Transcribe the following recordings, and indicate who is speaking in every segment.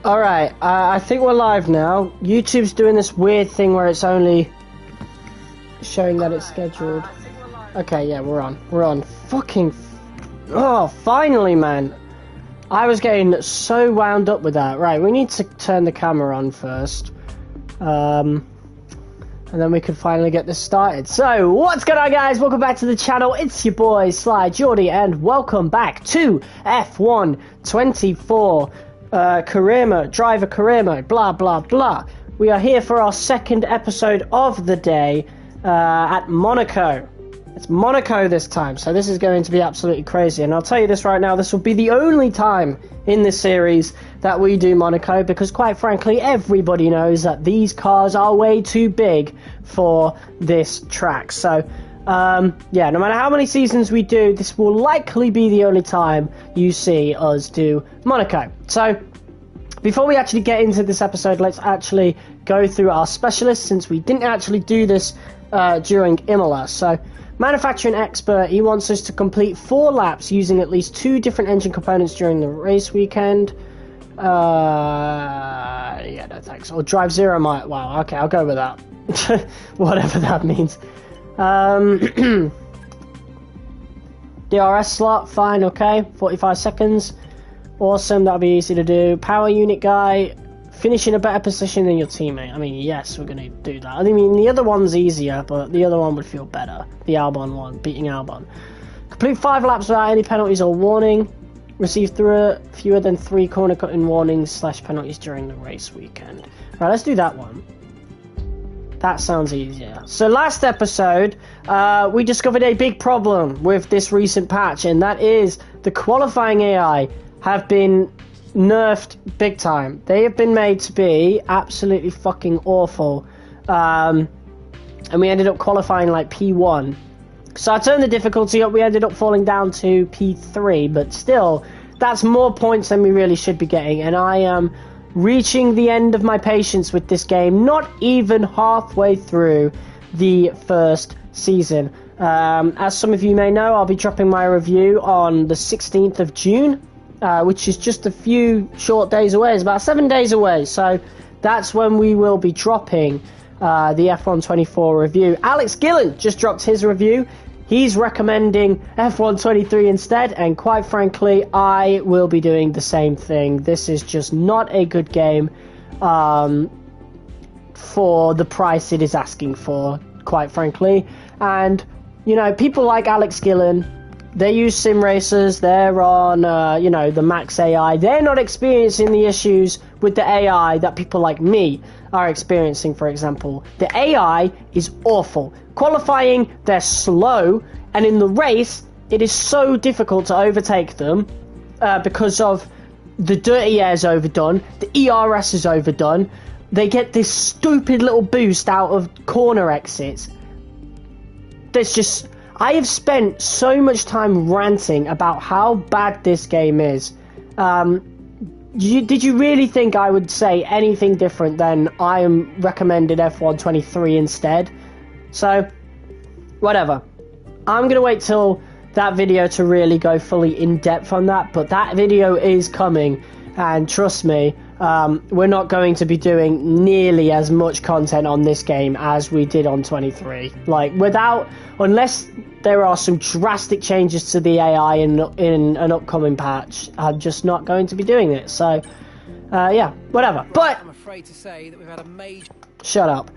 Speaker 1: Alright, I think we're live now. YouTube's doing this weird thing where it's only showing that it's scheduled. Okay, yeah, we're on. We're on. Fucking... Oh, finally, man. I was getting so wound up with that. Right, we need to turn the camera on first. And then we can finally get this started. So, what's going on, guys? Welcome back to the channel. It's your boy, Sly Geordie, and welcome back to F1 24. Career mode, driver career mode, blah blah blah. We are here for our second episode of the day at Monaco. It's Monaco this time, so this is going to be absolutely crazy. And I'll tell you this right now, this will be the only time in this series that we do Monaco, because quite frankly everybody knows that these cars are way too big for this track. So yeah, no matter how many seasons we do, this will likely be the only time you see us do Monaco. So, before we actually get into this episode, let's actually go through our specialists, since we didn't actually do this during Imola. So, manufacturing expert, he wants us to complete 4 laps using at least 2 different engine components during the race weekend. Yeah, no thanks. Or drive 0 mile. Wow, okay, I'll go with that. Whatever that means. DRS slot, fine, okay, 45 seconds, awesome, that'll be easy to do. Power unit guy, finish in a better position than your teammate. I mean, yes, we're going to do that. I mean, the other one's easier, but the other one would feel better, the Albon one, beating Albon. Complete 5 laps without any penalties or warning, receive fewer than 3 corner cutting warnings / penalties during the race weekend. Right, let's do that one. That sounds easier. So last episode, we discovered a big problem with this recent patch, and that is the qualifying AI have been nerfed big time. They have been made to be absolutely fucking awful. And we ended up qualifying like P1. So I turned the difficulty up, we ended up falling down to P3, but still, that's more points than we really should be getting, and I am reaching the end of my patience with this game, not even halfway through the first season. As some of you may know, I'll be dropping my review on the 16th of June, which is just a few short days away. It's about 7 days away, so that's when we will be dropping the F1 24 review. Alex Gillen just dropped his review. He's recommending F1 23 instead, and quite frankly, I will be doing the same thing. This is just not a good game for the price it is asking for, quite frankly. And, you know, people like Alex Gillen, they use sim racers, they're on, you know, the max AI. They're not experiencing the issues with the AI that people like me are experiencing, for example. The AI is awful. Qualifying, they're slow, and in the race, it is so difficult to overtake them because of the dirty air's overdone, the ERS is overdone, they get this stupid little boost out of corner exits. There's just... I have spent so much time ranting about how bad this game is. Did you really think I would say anything different than I am recommended F1 23 instead? So, whatever. I'm going to wait till that video to really go fully in depth on that, but that video is coming, and trust me, we're not going to be doing nearly as much content on this game as we did on 23. Like, unless there are some drastic changes to the AI in an upcoming patch, I'm just not going to be doing it. So, yeah, whatever. But
Speaker 2: I'm afraid to say that we've had a major...
Speaker 1: Shut up.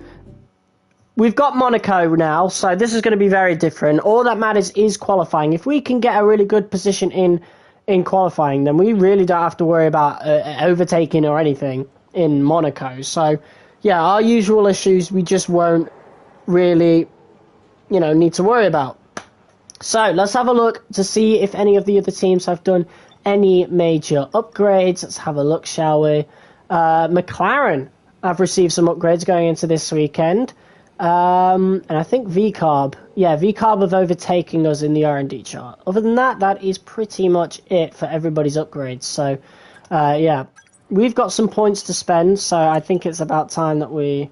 Speaker 1: We've got Monaco now, so this is going to be very different. All that matters is qualifying. If we can get a really good position in qualifying, then we really don't have to worry about overtaking or anything in Monaco. So, yeah, our usual issues we just won't really, you know, need to worry about. So, let's have a look to see if any of the other teams have done any major upgrades. Let's have a look, shall we? McLaren have received some upgrades going into this weekend. And I think VCarb have overtaken us in the R&D chart. Other than that, that is pretty much it for everybody's upgrades. So, yeah, we've got some points to spend, so I think it's about time that we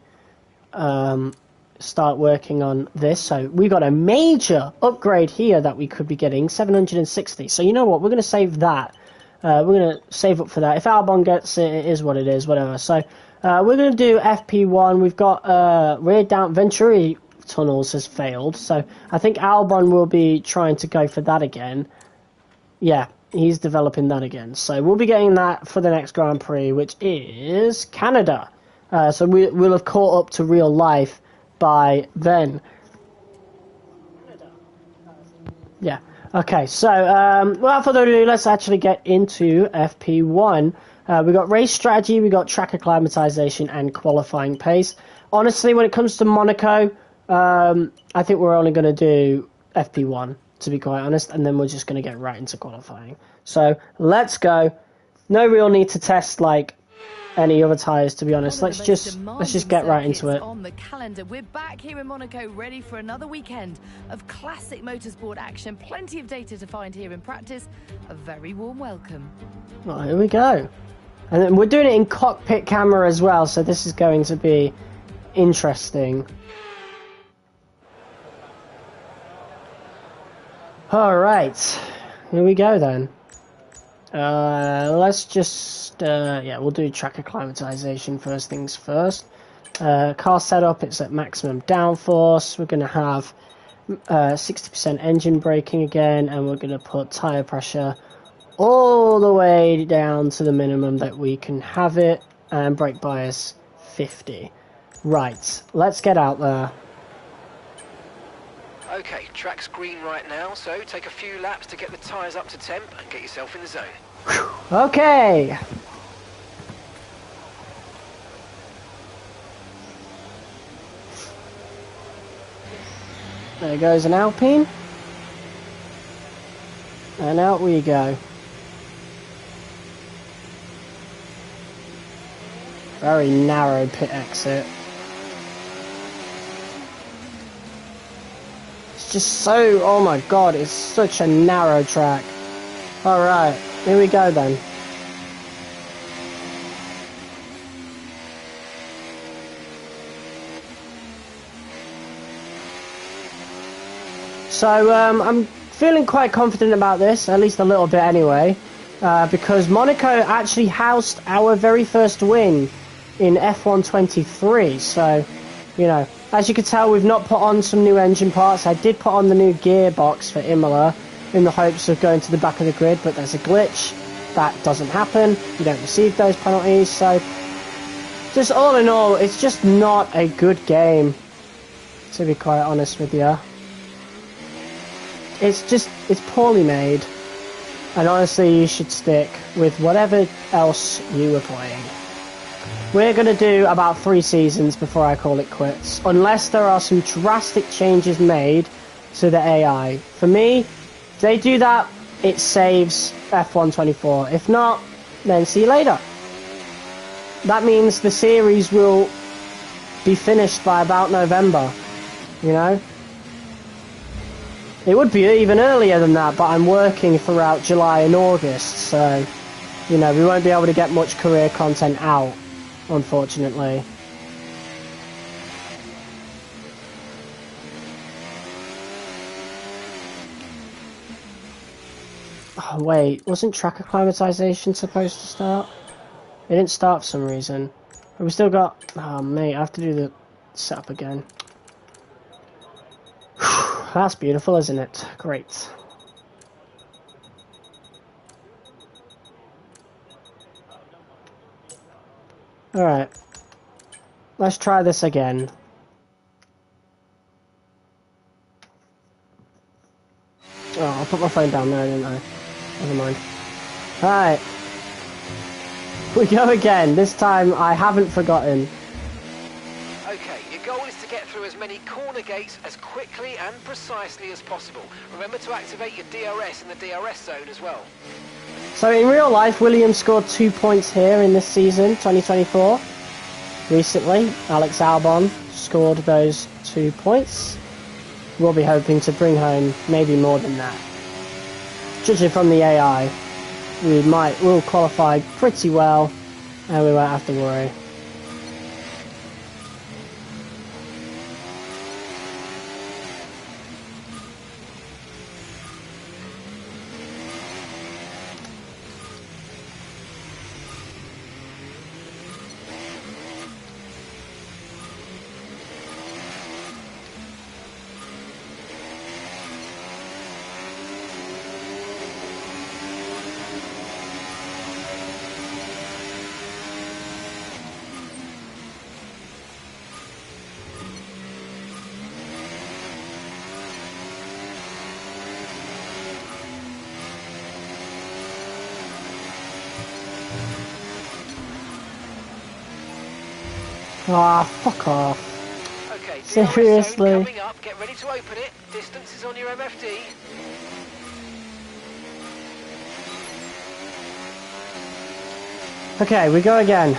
Speaker 1: start working on this. So we got a major upgrade here that we could be getting, 760. So you know what, we're going to save that we're going to save up for that. If Albon gets it, it is what it is, whatever. So we're going to do FP1. We've got rear down Venturi tunnels has failed, so I think Albon will be trying to go for that again. Yeah, he's developing that again. So we'll be getting that for the next Grand Prix, which is Canada. So we'll have caught up to real life by then. Yeah. Okay, so without further ado, let's actually get into FP1. We've got race strategy, we've got track acclimatization, and qualifying pace. Honestly, when it comes to Monaco, I think we're only going to do FP1, to be quite honest, and then we're just going to get right into qualifying. So let's go. No real need to test like any other tyres, to be honest. Let's just get right into it.
Speaker 3: On the calendar, we're back here in Monaco, ready for another weekend of classic motorsport action. Plenty of data to find here in practice. A very warm welcome.
Speaker 1: Well, here we go. And then we're doing it in cockpit camera as well, so this is going to be interesting. Alright, here we go then. Let's just, yeah, we'll do track acclimatization first things first. Car setup, it's at maximum downforce. We're going to have 60% engine braking again, and we're going to put tyre pressure all the way down to the minimum that we can have it, and brake bias 50. Right, let's get out there.
Speaker 2: Okay, track's green right now, so take a few laps to get the tyres up to temp and get yourself in the zone.
Speaker 1: Okay. There goes an Alpine. And out we go. Very narrow pit exit. Just so, oh my god, it's such a narrow track. Alright, here we go then. So, I'm feeling quite confident about this, at least a little bit anyway, because Monaco actually housed our very first win in F1 23, so, you know, as you can tell, we've not put on some new engine parts. I did put on the new gearbox for Imola in the hopes of going to the back of the grid, but there's a glitch. That doesn't happen. You don't receive those penalties. So, just all in all, it's just not a good game, to be quite honest with you. It's poorly made. And honestly, you should stick with whatever else you were playing. We're going to do about 3 seasons before I call it quits, unless there are some drastic changes made to the AI. For me, if they do that, it saves F1 24. If not, then see you later. That means the series will be finished by about November, you know? It would be even earlier than that, but I'm working throughout July and August, so, you know, we won't be able to get much career content out, unfortunately. Oh wait, wasn't track acclimatization supposed to start? It didn't start for some reason. But we still got... Oh mate, I have to do the setup again. That's beautiful, isn't it? Great. Alright. Let's try this again. Oh, I put my phone down there, didn't I? Never mind. Alright. We go again. This time I haven't forgotten.
Speaker 2: Okay, your goal is to get through as many corner gates as quickly and precisely as possible. Remember to activate your DRS in the DRS zone as well.
Speaker 1: So in real life, Williams scored 2 points here in this season, 2024. Recently, Alex Albon scored those 2 points. We'll be hoping to bring home maybe more than that. Judging from the AI, we'll qualify pretty well, and we won't have to worry. Ah, fuck off.
Speaker 2: Okay,
Speaker 1: Seriously?
Speaker 2: DRS zone coming up. Get ready to open it. Distance is on your MFD.
Speaker 1: Okay, we go again.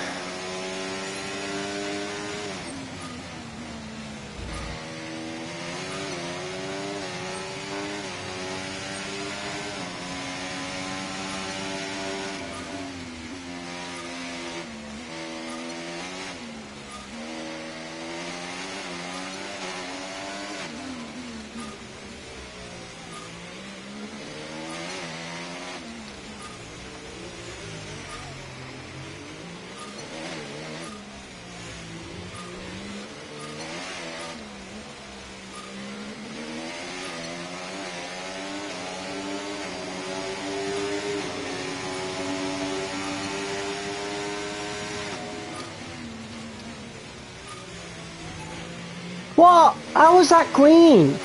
Speaker 1: What? How was that green?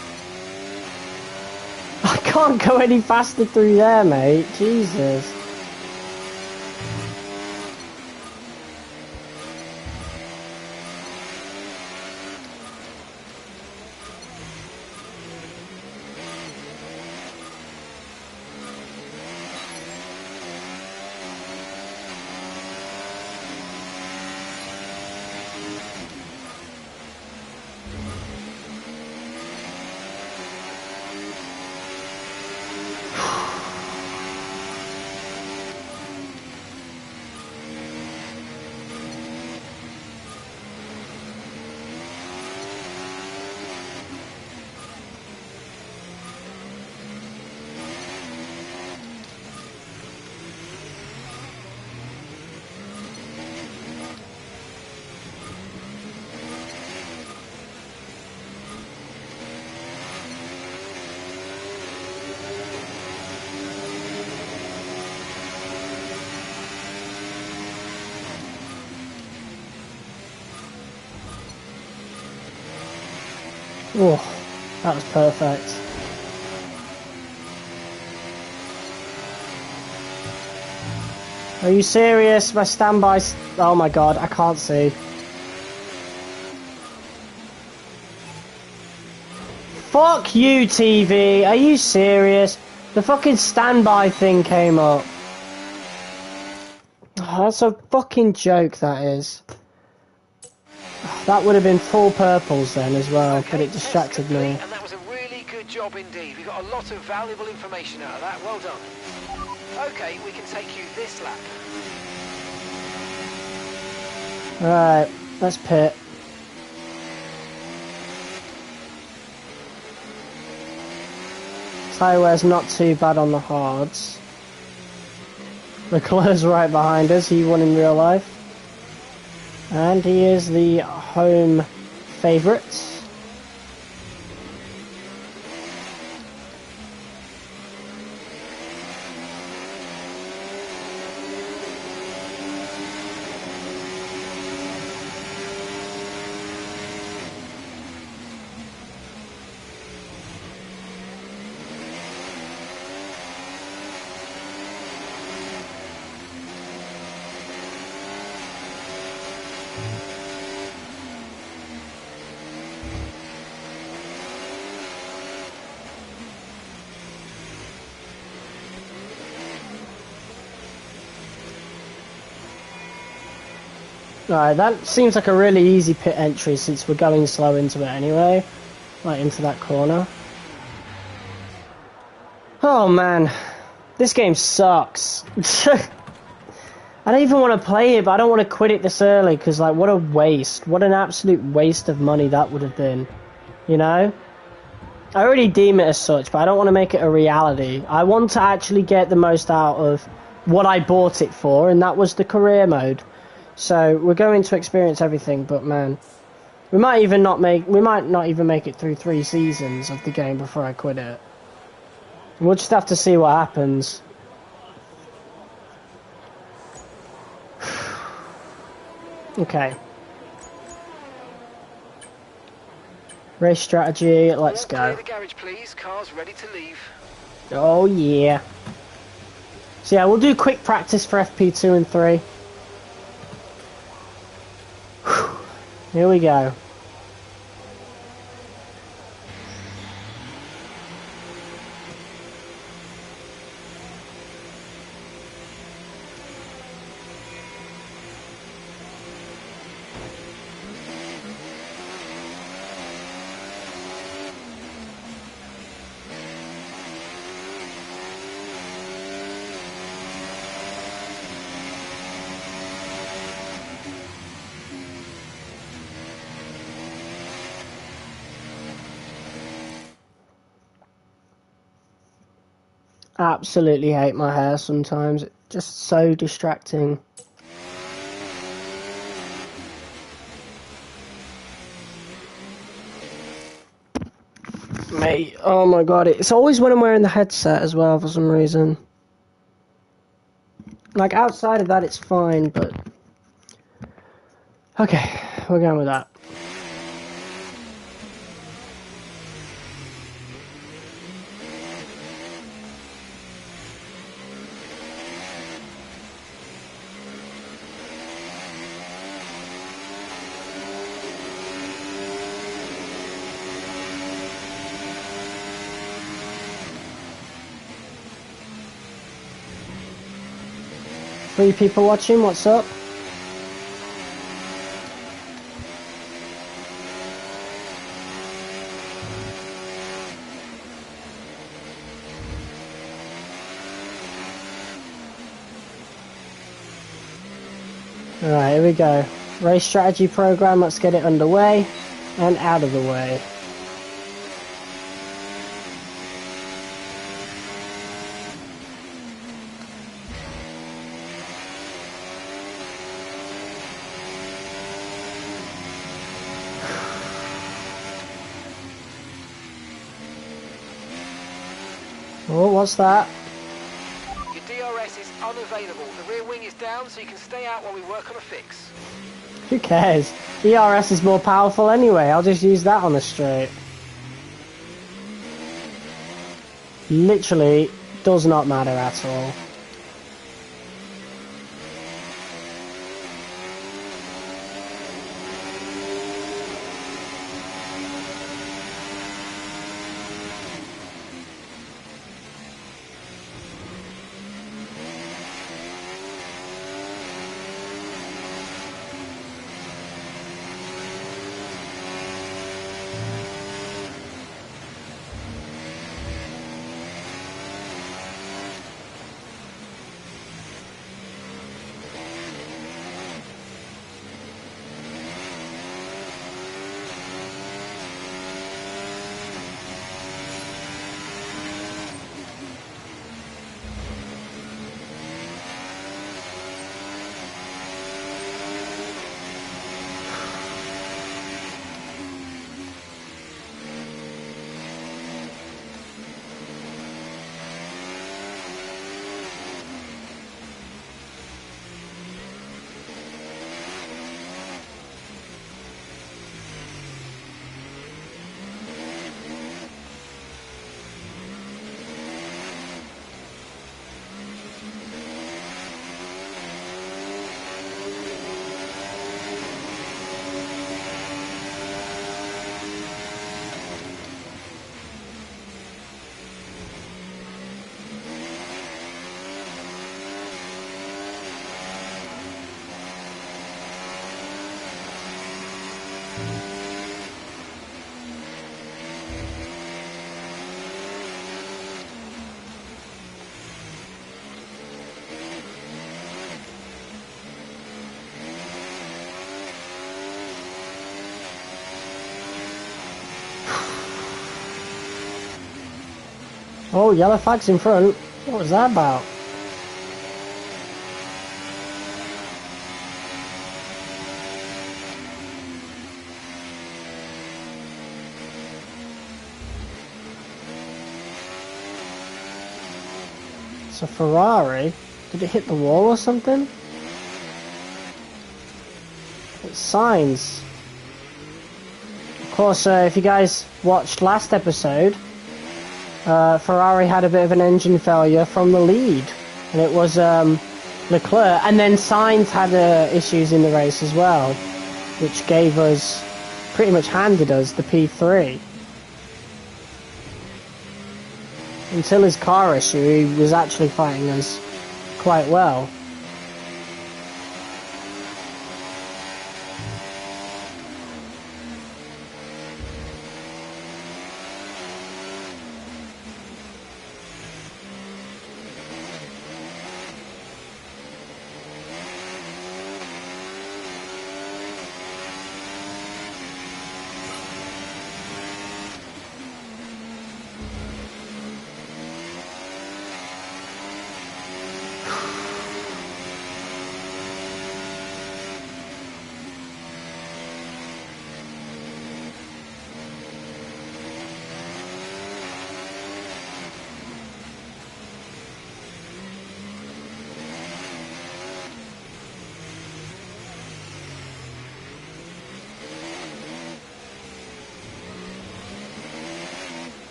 Speaker 1: I can't go any faster through there, mate. Jesus. Oh, that was perfect. Are you serious? My standby... Oh my god, I can't see. Fuck you, TV. Are you serious? The fucking standby thing came up. Oh, that's a fucking joke, that is. That would have been full purples then as well,
Speaker 2: Okay,
Speaker 1: but it distracted me.
Speaker 2: And that was a really good job indeed. We got a lot of valuable information out of that. Well done. Okay, we can take you this lap.
Speaker 1: Alright, let's pit. Tyre wear's not too bad on the hards. Leclerc's right behind us, he won in real life. And he is the home favourite. Alright, that seems like a really easy pit entry since we're going slow into it anyway. Like into that corner. Oh man, this game sucks. I don't even want to play it, but I don't want to quit it this early because like what a waste. What an absolute waste of money that would have been. You know? I already deem it as such, but I don't want to make it a reality. I want to actually get the most out of what I bought it for, and that was the career mode. So we're going to experience everything, but man, we might not even make it through 3 seasons of the game before I quit it. We'll just have to see what happens. Okay. Race strategy, let's go.
Speaker 2: Clear the garage, please. Cars ready to leave.
Speaker 1: Oh yeah. So yeah, we'll do quick practice for FP2 and 3. Here we go. Absolutely hate my hair sometimes. It's just so distracting. Mate, oh my god, it's always when I'm wearing the headset as well for some reason. Like outside of that it's fine, but... Okay, we're going with that. Three people watching, what's up? Alright, here we go. Race strategy program, let's get it underway and out of the way. Oh, what's that?
Speaker 2: Your DRS is unavailable. The rear wing is down, so you can stay out while we work on a fix.
Speaker 1: Who cares? ERS is more powerful anyway, I'll just use that on the straight. Literally does not matter at all. Oh, yellow flag's in front. What was that about? It's a Ferrari. Did it hit the wall or something? It's signs. Of course, if you guys watched last episode, Ferrari had a bit of an engine failure from the lead, and it was Leclerc, and then Sainz had issues in the race as well. which gave us, pretty much handed us the P3. Until his car issue, he was actually fighting us quite well.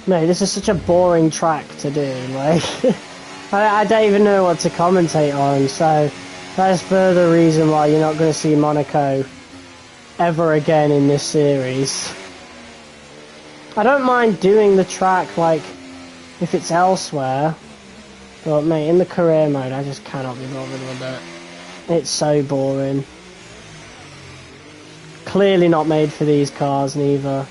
Speaker 1: Mate, this is such a boring track to do, like, I don't even know what to commentate on, so that's further reason why you're not going to see Monaco ever again in this series. I don't mind doing the track, like, if it's elsewhere, but mate, in the career mode, I just cannot be bothered with it. It's so boring. Clearly not made for these cars, neither.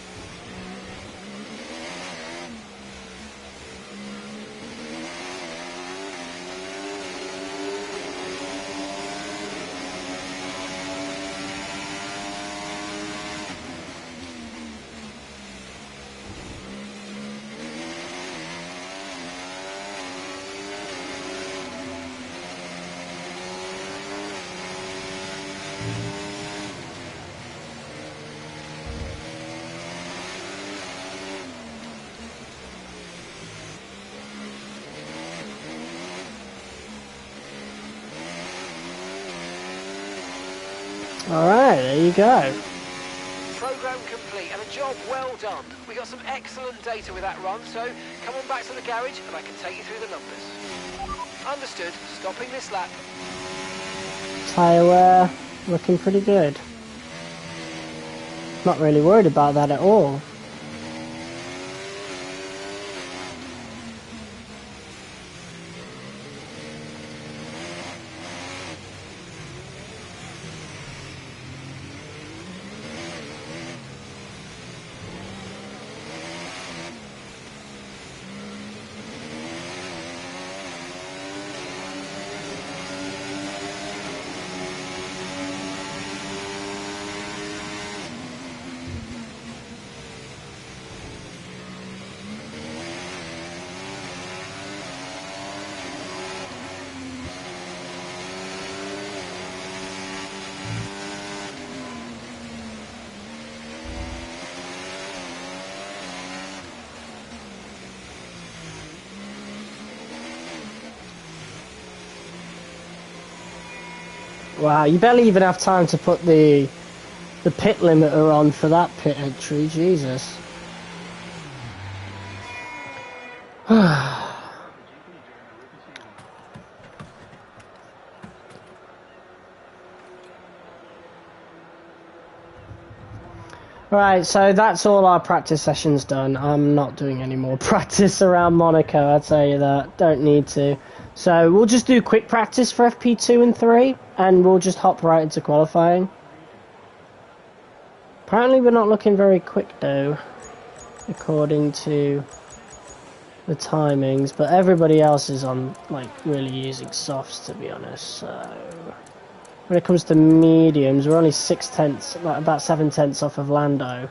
Speaker 1: Alright, there you go.
Speaker 2: Program complete and a job well done. We got some excellent data with that run, so come on back to the garage and I can take you through the numbers. Understood. Stopping this lap.
Speaker 1: Tyre wear looking pretty good. Not really worried about that at all. Wow, you barely even have time to put the pit limiter on for that pit entry, Jesus. Right, so that's all our practice sessions done. I'm not doing any more practice around Monaco, I'll tell you that. Don't need to. So we'll just do quick practice for FP2 and 3, and we'll just hop right into qualifying. Apparently we're not looking very quick though, according to the timings, but everybody else is on, like, really using softs, to be honest, so... When it comes to mediums, we're only 6/10, like about 7/10 off of Lando.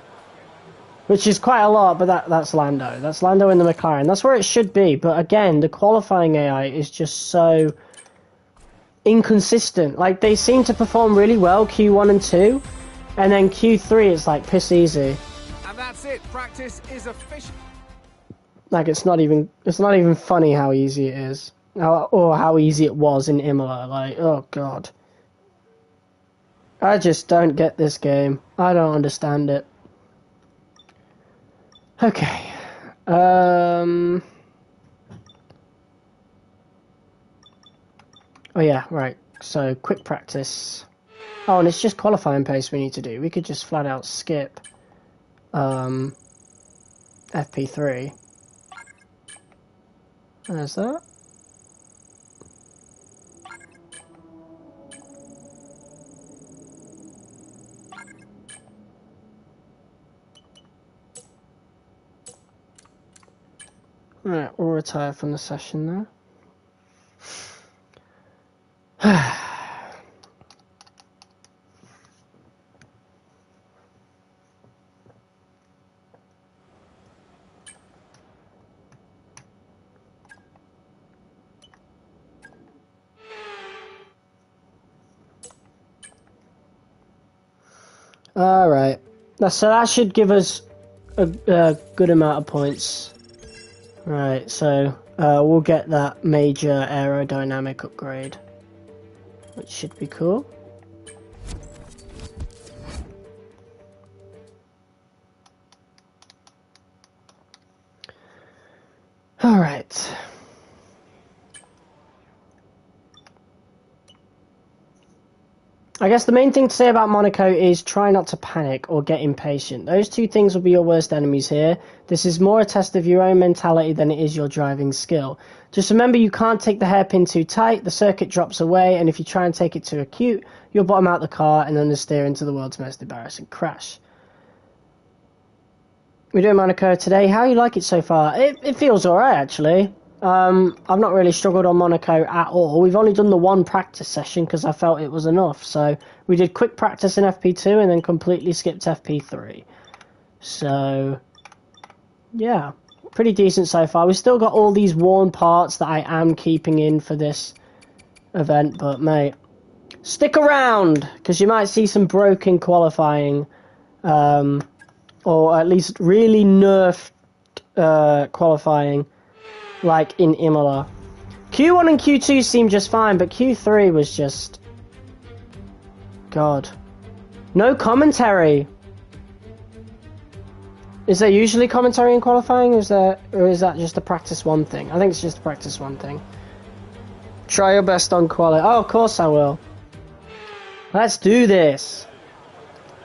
Speaker 1: Which is quite a lot, but that's Lando. That's Lando in the McLaren. That's where it should be. But again, the qualifying AI is just so inconsistent. Like, they seem to perform really well Q1 and 2, and then Q3 it's like piss easy.
Speaker 2: And that's it. Practice is official.
Speaker 1: Like, it's not even funny how easy it is. Or how easy it was in Imola. Like, oh god. I just don't get this game. I don't understand it. Okay. Oh yeah, right. So, quick practice. Oh, and it's just qualifying pace we need to do. We could just flat out skip FP3. There's that. Right, we'll retire from the session now. Alright, so that should give us a good amount of points. Right, so we'll get that major aerodynamic upgrade, which should be cool. Alright. I guess the main thing to say about Monaco is try not to panic or get impatient. Those two things will be your worst enemies here. This is more a test of your own mentality than it is your driving skill. Just remember you can't take the hairpin too tight, the circuit drops away, and if you try and take it too acute, you'll bottom out the car and understeer into the world's most embarrassing crash. We're doing Monaco today. How you like it so far? It feels alright actually. I've not really struggled on Monaco at all. We've only done the one practice session because I felt it was enough. So we did quick practice in FP2 and then completely skipped FP3. So yeah, pretty decent so far. We've still got all these worn parts that I am keeping in for this event, but mate, stick around because you might see some broken qualifying, or at least really nerfed qualifying. Like in Imola. Q1 and Q2 seemed just fine, but Q3 was just... God. No commentary! Is there usually commentary in qualifying, or is that just a practice one thing? I think it's just a practice one thing. Try your best on quali. Oh, of course I will. Let's do this.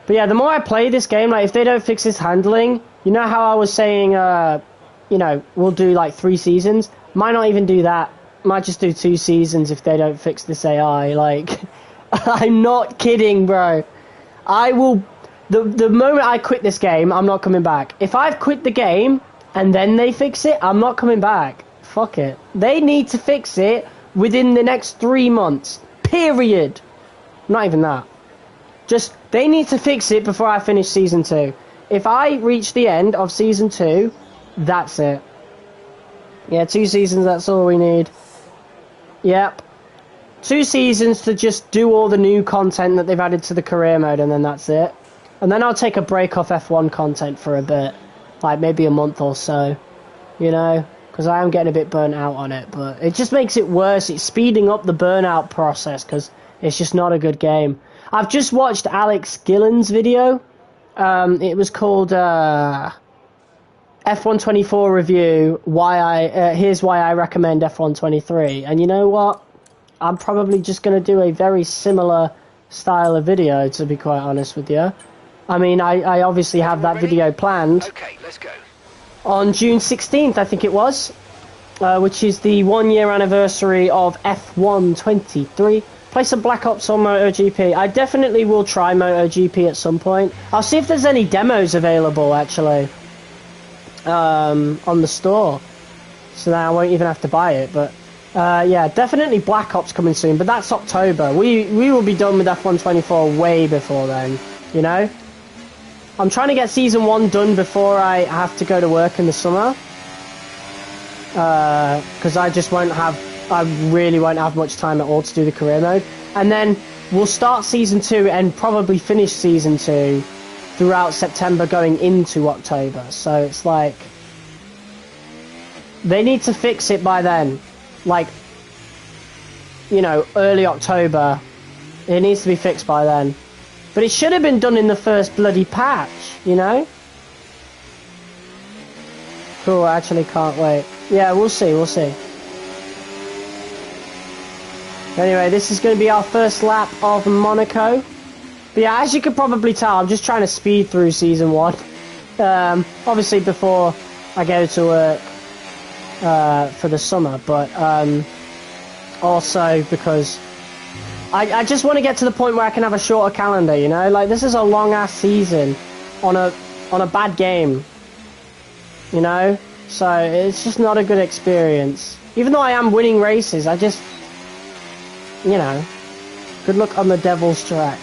Speaker 1: But yeah, the more I play this game, like if they don't fix this handling, you know how I was saying, you know, we'll do like 3 seasons. Might not even do that. Might just do 2 seasons if they don't fix this AI. Like, I'm not kidding, bro. I will... The moment I quit this game, I'm not coming back. If I've quit the game and then they fix it, I'm not coming back. Fuck it. They need to fix it within the next 3 months. Period. Not even that. Just, they need to fix it before I finish Season 2. If I reach the end of Season 2... That's it. Yeah, 2 seasons, that's all we need. Yep. 2 seasons to just do all the new content that they've added to the career mode, and then that's it. And then I'll take a break off F1 content for a bit. Like, maybe a month or so. You know? Because I am getting a bit burnt out on it, but it just makes it worse. It's speeding up the burnout process, because it's just not a good game. I've just watched Alex Gillen's video. It was called... F124 review, here's why I recommend F123. And you know what? I'm probably just going to do a very similar style of video, to be quite honest with you. I mean, I obviously have that video planned.
Speaker 2: Okay, let's go.
Speaker 1: On June 16th, I think it was, which is the 1-year anniversary of F123. Play some Black Ops on MotoGP. I definitely will try MotoGP at some point. I'll see if there's any demos available, actually. On the store, so that I won't even have to buy it, but Yeah, definitely Black Ops coming soon, but that's October. We will be done with F124 way before then, you know? I'm trying to get Season 1 done before I have to go to work in the summer. Because I really won't have much time at all to do the career mode. And then we'll start Season 2 and probably finish Season 2 throughout September going into October. So it's like... They need to fix it by then. Like, you know, early October. It needs to be fixed by then. But it should have been done in the first bloody patch, you know? Cool, I actually can't wait. Yeah, we'll see, we'll see. Anyway, this is going to be our first lap of Monaco. But yeah, as you can probably tell, I'm just trying to speed through Season 1. Obviously before I go to work for the summer, but also because I just want to get to the point where I can have a shorter calendar, you know? Like, this is a long-ass season on a bad game, you know? So it's just not a good experience. Even though I am winning races, I just, you know, good luck on the devil's track.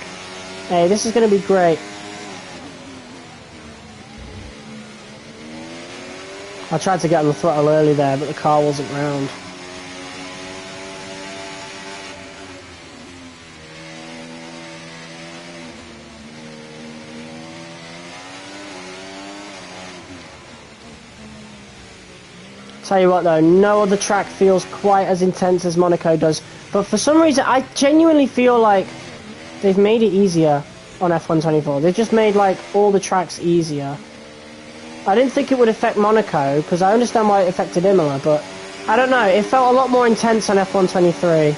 Speaker 1: Hey, this is going to be great. I tried to get on the throttle early there, but the car wasn't round. Tell you what though, no other track feels quite as intense as Monaco does. But for some reason, I genuinely feel like they've made it easier on F124. They've just made like all the tracks easier. I didn't think it would affect Monaco, because I understand why it affected Imola, but I don't know, it felt a lot more intense on F123.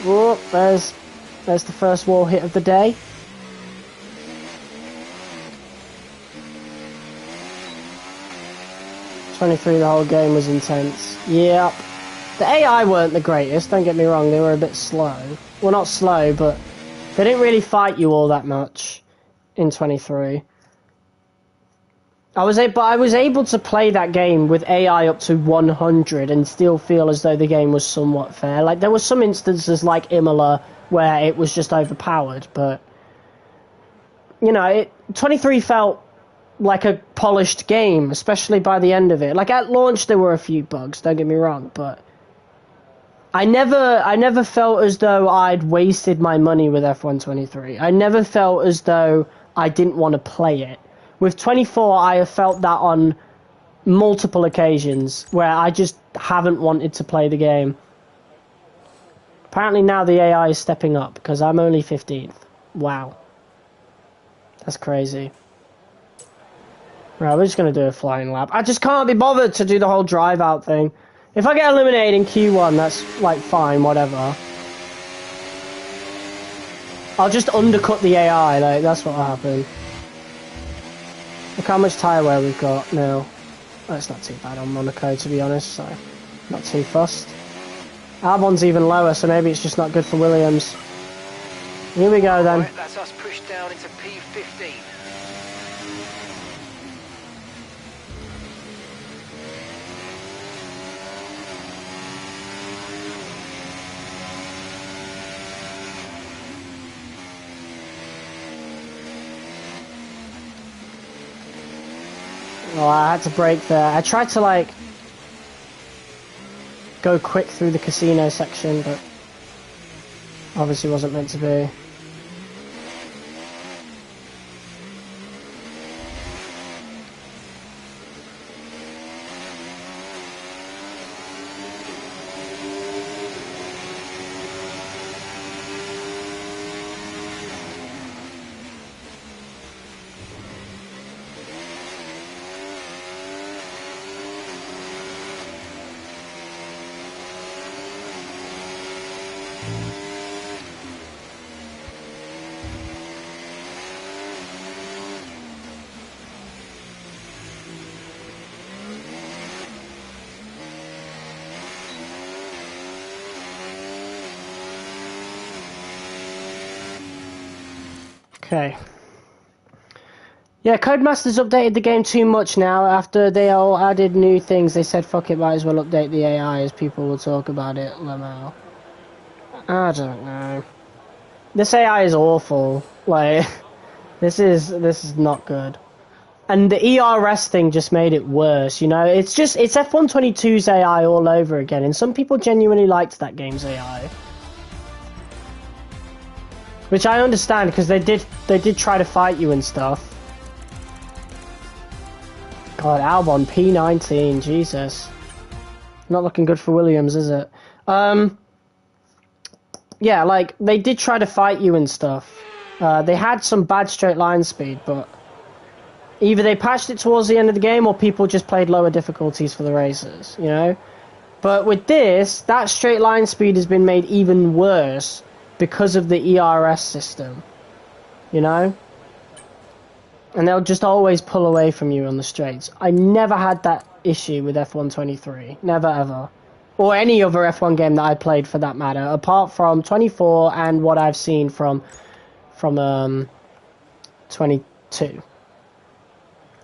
Speaker 1: Oh, there's the first wall hit of the day. The whole game was intense. Yep. The AI weren't the greatest, don't get me wrong, they were a bit slow. Well, not slow, but they didn't really fight you all that much in 23. I was able to play that game with AI up to 100 and still feel as though the game was somewhat fair. Like, there were some instances like Imola where it was just overpowered, but, you know, 23 felt like a polished game, especially by the end of it. Like, at launch there were a few bugs, don't get me wrong, but I never felt as though I'd wasted my money with F123. I never felt as though I didn't want to play it. With 24, I have felt that on multiple occasions where I just haven't wanted to play the game. Apparently now the AI is stepping up because I'm only 15th. Wow. That's crazy. Right, we're just going to do a flying lap. I just can't be bothered to do the whole drive out thing. If I get eliminated in Q1, that's, like, fine, whatever. I'll just undercut the AI, like, that's what'll happen. Look how much tyre wear we've got now. Oh, it's not too bad on Monaco, to be honest, so not too fussed. Albon's even lower, so maybe it's just not good for Williams. Here we go, then.
Speaker 2: Right, that's us pushed down into P15.
Speaker 1: Oh, I had to brake there. I tried to, like, go quick through the casino section, but obviously wasn't meant to be. Okay. Yeah, Codemasters updated the game too much now. After they all added new things, they said, fuck it, might as well update the AI as people will talk about it. Lamau. I don't know. This AI is awful. Like, this is not good. And the ERS thing just made it worse, you know? It's F122's AI all over again, and some people genuinely liked that game's AI. Which I understand, because they did try to fight you and stuff. God, Albon, P19, Jesus. Not looking good for Williams, is it? Yeah, like, they did try to fight you and stuff. They had some bad straight line speed, but either they patched it towards the end of the game, or people just played lower difficulties for the races, you know? But with this, that straight line speed has been made even worse because of the ERS system, you know? And they'll just always pull away from you on the straights. I never had that issue with F123. Never, ever. Or any other F1 game that I played, for that matter, apart from 24 and what I've seen from 22.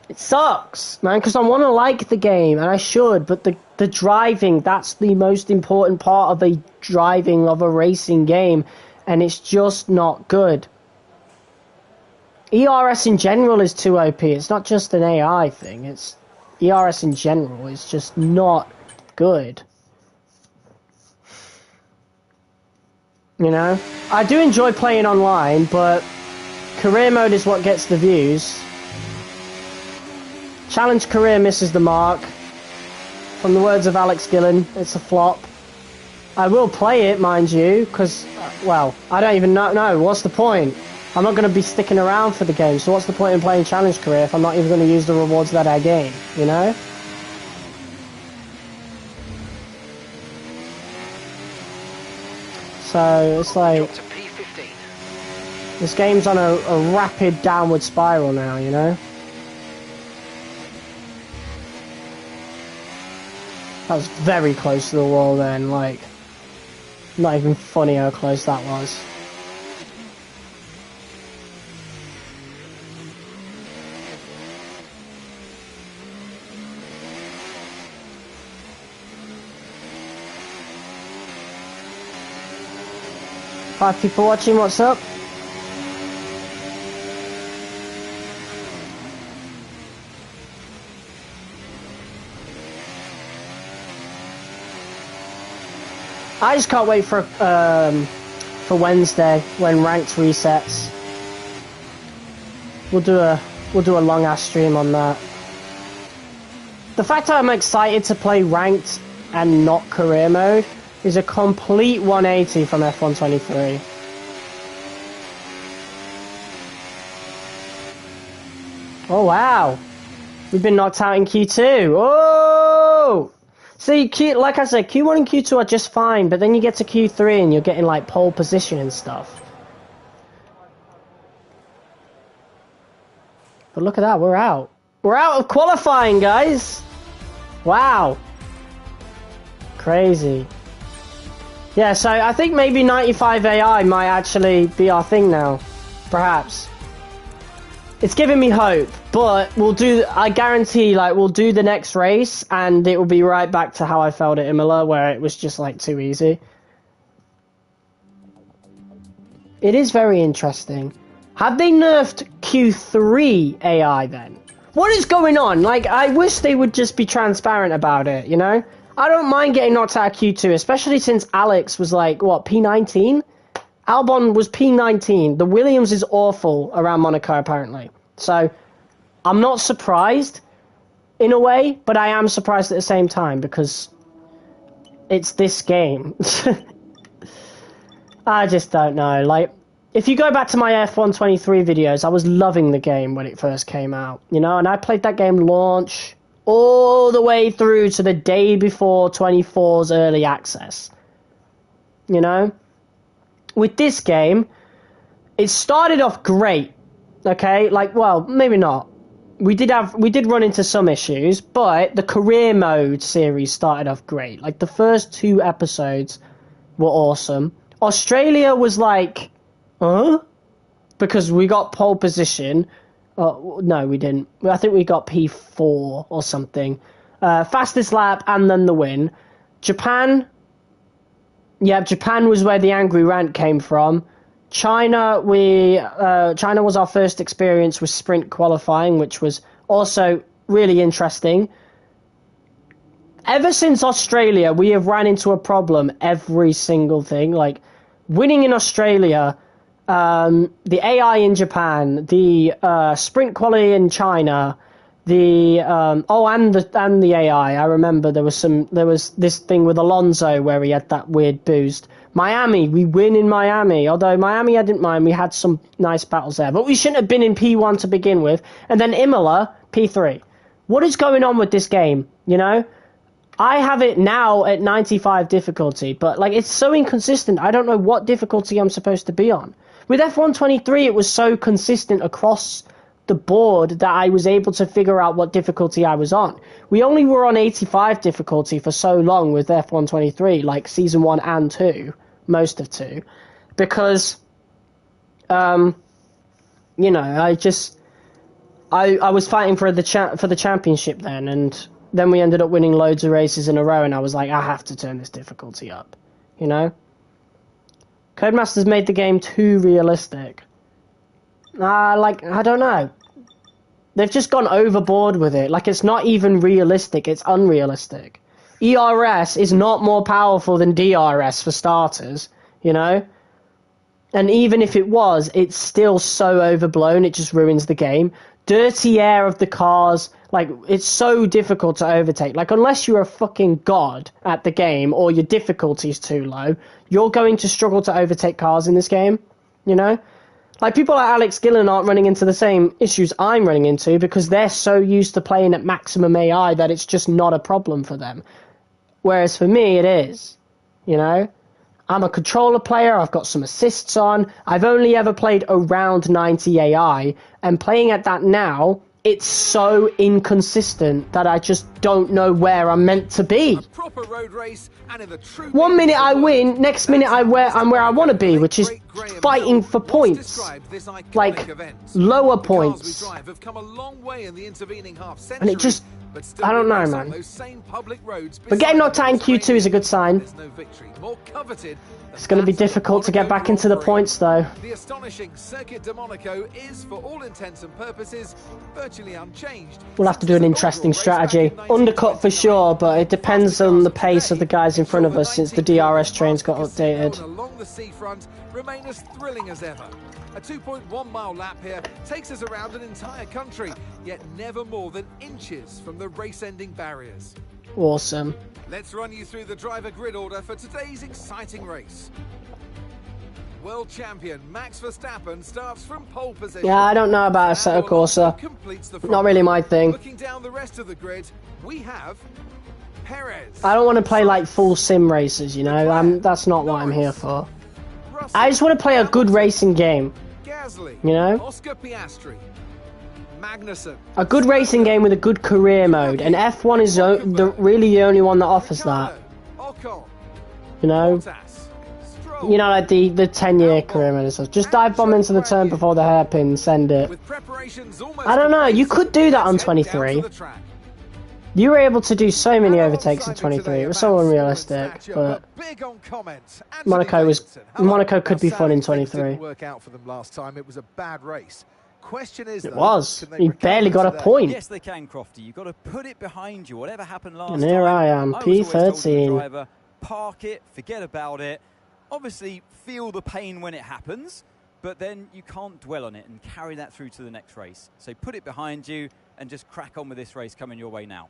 Speaker 1: It sucks, man, because I want to like the game, and I should, but the driving, that's the most important part of a driving of a racing game, and it's just not good. ERS in general is too OP. It's not just an AI thing. It's ERS in general is just not good. You know? I do enjoy playing online, but career mode is what gets the views. Challenge career misses the mark. From the words of Alex Dillon, it's a flop. I will play it, mind you, because, well, I don't even know. What's the point? I'm not going to be sticking around for the game, so what's the point in playing Challenge Career if I'm not even going to use the rewards that I gain, you know? So, it's like, this game's on a rapid downward spiral now, you know? That was very close to the wall then, like, not even funny how close that was. Five people watching, what's up? I just can't wait for Wednesday when ranked resets. We'll do a long ass stream on that. The fact that I'm excited to play ranked and not career mode is a complete 180 from F123. Oh wow, we've been knocked out in Q2. Oh! See, like I said, Q1 and Q2 are just fine, but then you get to Q3 and you're getting like pole position and stuff. But look at that, we're out. We're out of qualifying, guys! Wow. Crazy. Yeah, so I think maybe 95 AI might actually be our thing now. Perhaps. It's giving me hope, but I guarantee, like, we'll do the next race, and it will be right back to how I felt at Imola, where it was just, like, too easy. It is very interesting. Have they nerfed Q3 AI, then? What is going on? Like, I wish they would just be transparent about it, you know? I don't mind getting knocked out of Q2, especially since Alex was, like, what, P19? Albon was P19. The Williams is awful around Monaco, apparently. So, I'm not surprised, in a way, but I am surprised at the same time, because it's this game. I just don't know. Like, if you go back to my F123 videos, I was loving the game when it first came out, you know, and I played that game launch all the way through to the day before 24's early access, you know? With this game, it started off great, okay? Like, well, maybe not. We did run into some issues, but the career mode series started off great. Like, the first 2 episodes were awesome. Australia was like, huh? because we got pole position. No, we didn't. I think we got P4 or something. Fastest lap and then the win. Japan. Yeah, Japan was where the angry rant came from. China, China was our first experience with sprint qualifying, which was also really interesting. Ever since Australia, we have ran into a problem every single thing. Like, winning in Australia, the AI in Japan, the sprint quality in China, the and the AI. I remember there was this thing with Alonso where he had that weird boost. Miami, we win in Miami. Although Miami I didn't mind, we had some nice battles there, but we shouldn't have been in P1 to begin with. And then Imola, P3. What is going on with this game? You know, I have it now at 95 difficulty, but like it's so inconsistent. I don't know what difficulty I'm supposed to be on. With F123, it was so consistent across the board that I was able to figure out what difficulty I was on. We only were on 85 difficulty for so long with F123, like Season 1 and 2, most of 2, because, you know, I was fighting for the championship then, and then we ended up winning loads of races in a row, and I was like, I have to turn this difficulty up, you know? Codemasters made the game too realistic. I don't know. They've just gone overboard with it. Like, it's not even realistic, it's unrealistic. ERS is not more powerful than DRS for starters, you know? And even if it was, it's still so overblown, it just ruins the game. Dirty air of the cars, like, it's so difficult to overtake. Like, unless you're a fucking god at the game, or your difficulty's too low, you're going to struggle to overtake cars in this game, you know? Like, people like Alex Gillen aren't running into the same issues I'm running into because they're so used to playing at maximum AI that it's just not a problem for them. Whereas for me, it is, you know? I'm a controller player, I've got some assists on, I've only ever played around 90 AI, and playing at that now, it's so inconsistent that I just don't know where I'm meant to be.
Speaker 2: Proper road race, and in the true
Speaker 1: 1 minute I win, next minute I'm where I want to be, which is fighting for points. Like, lower points. And it just, I don't know, man. But getting knocked out in Q2 is a good sign. It's going to be difficult to get back into the points, though.
Speaker 2: The astonishing Circuit de Monaco is, for all intents and purposes, virtually unchanged.
Speaker 1: We'll have to do an interesting strategy. Undercut for sure, but it depends on the pace of the guys in front of us since the DRS trains got updated.
Speaker 2: Along the seafront remain as thrilling as ever. A 2.1 mile lap here takes us around an entire country, yet never more than inches from the race-ending barriers.
Speaker 1: Awesome.
Speaker 2: Let's run you through the driver grid order for today's exciting race. World champion Max Verstappen starts from pole position.
Speaker 1: Yeah, I don't know about Assetto Corsa. Not really my thing.
Speaker 2: Looking down the rest of the grid, we have Perez.
Speaker 1: I don't want to play like full sim races, you know. That's not what I'm here for. I just want to play a good racing game.
Speaker 2: Gasly,
Speaker 1: you know?
Speaker 2: Oscar Piastri, Magnussen.
Speaker 1: A good racing game with a good career mode, and F1 is really the only one that offers that. You know? You know, like the 10-year career mode and stuff. Just dive bomb into the turn before the hairpin, send it. I don't know, you could do that on 23. You were able to do so many overtakes in 23. It was so unrealistic, but Monaco could be fun in 23.
Speaker 2: Work out for them last time. It was a bad race. Question is,
Speaker 1: it was. He barely got a point.
Speaker 4: Yes, they can, Crofty. You've got to put it behind you. Whatever happened last time.
Speaker 1: And here I am, P13.
Speaker 4: Park it, forget about it. Obviously, feel the pain when it happens, but then you can't dwell on it and carry that through to the next race. So put it behind you and just crack on with this race coming your way now.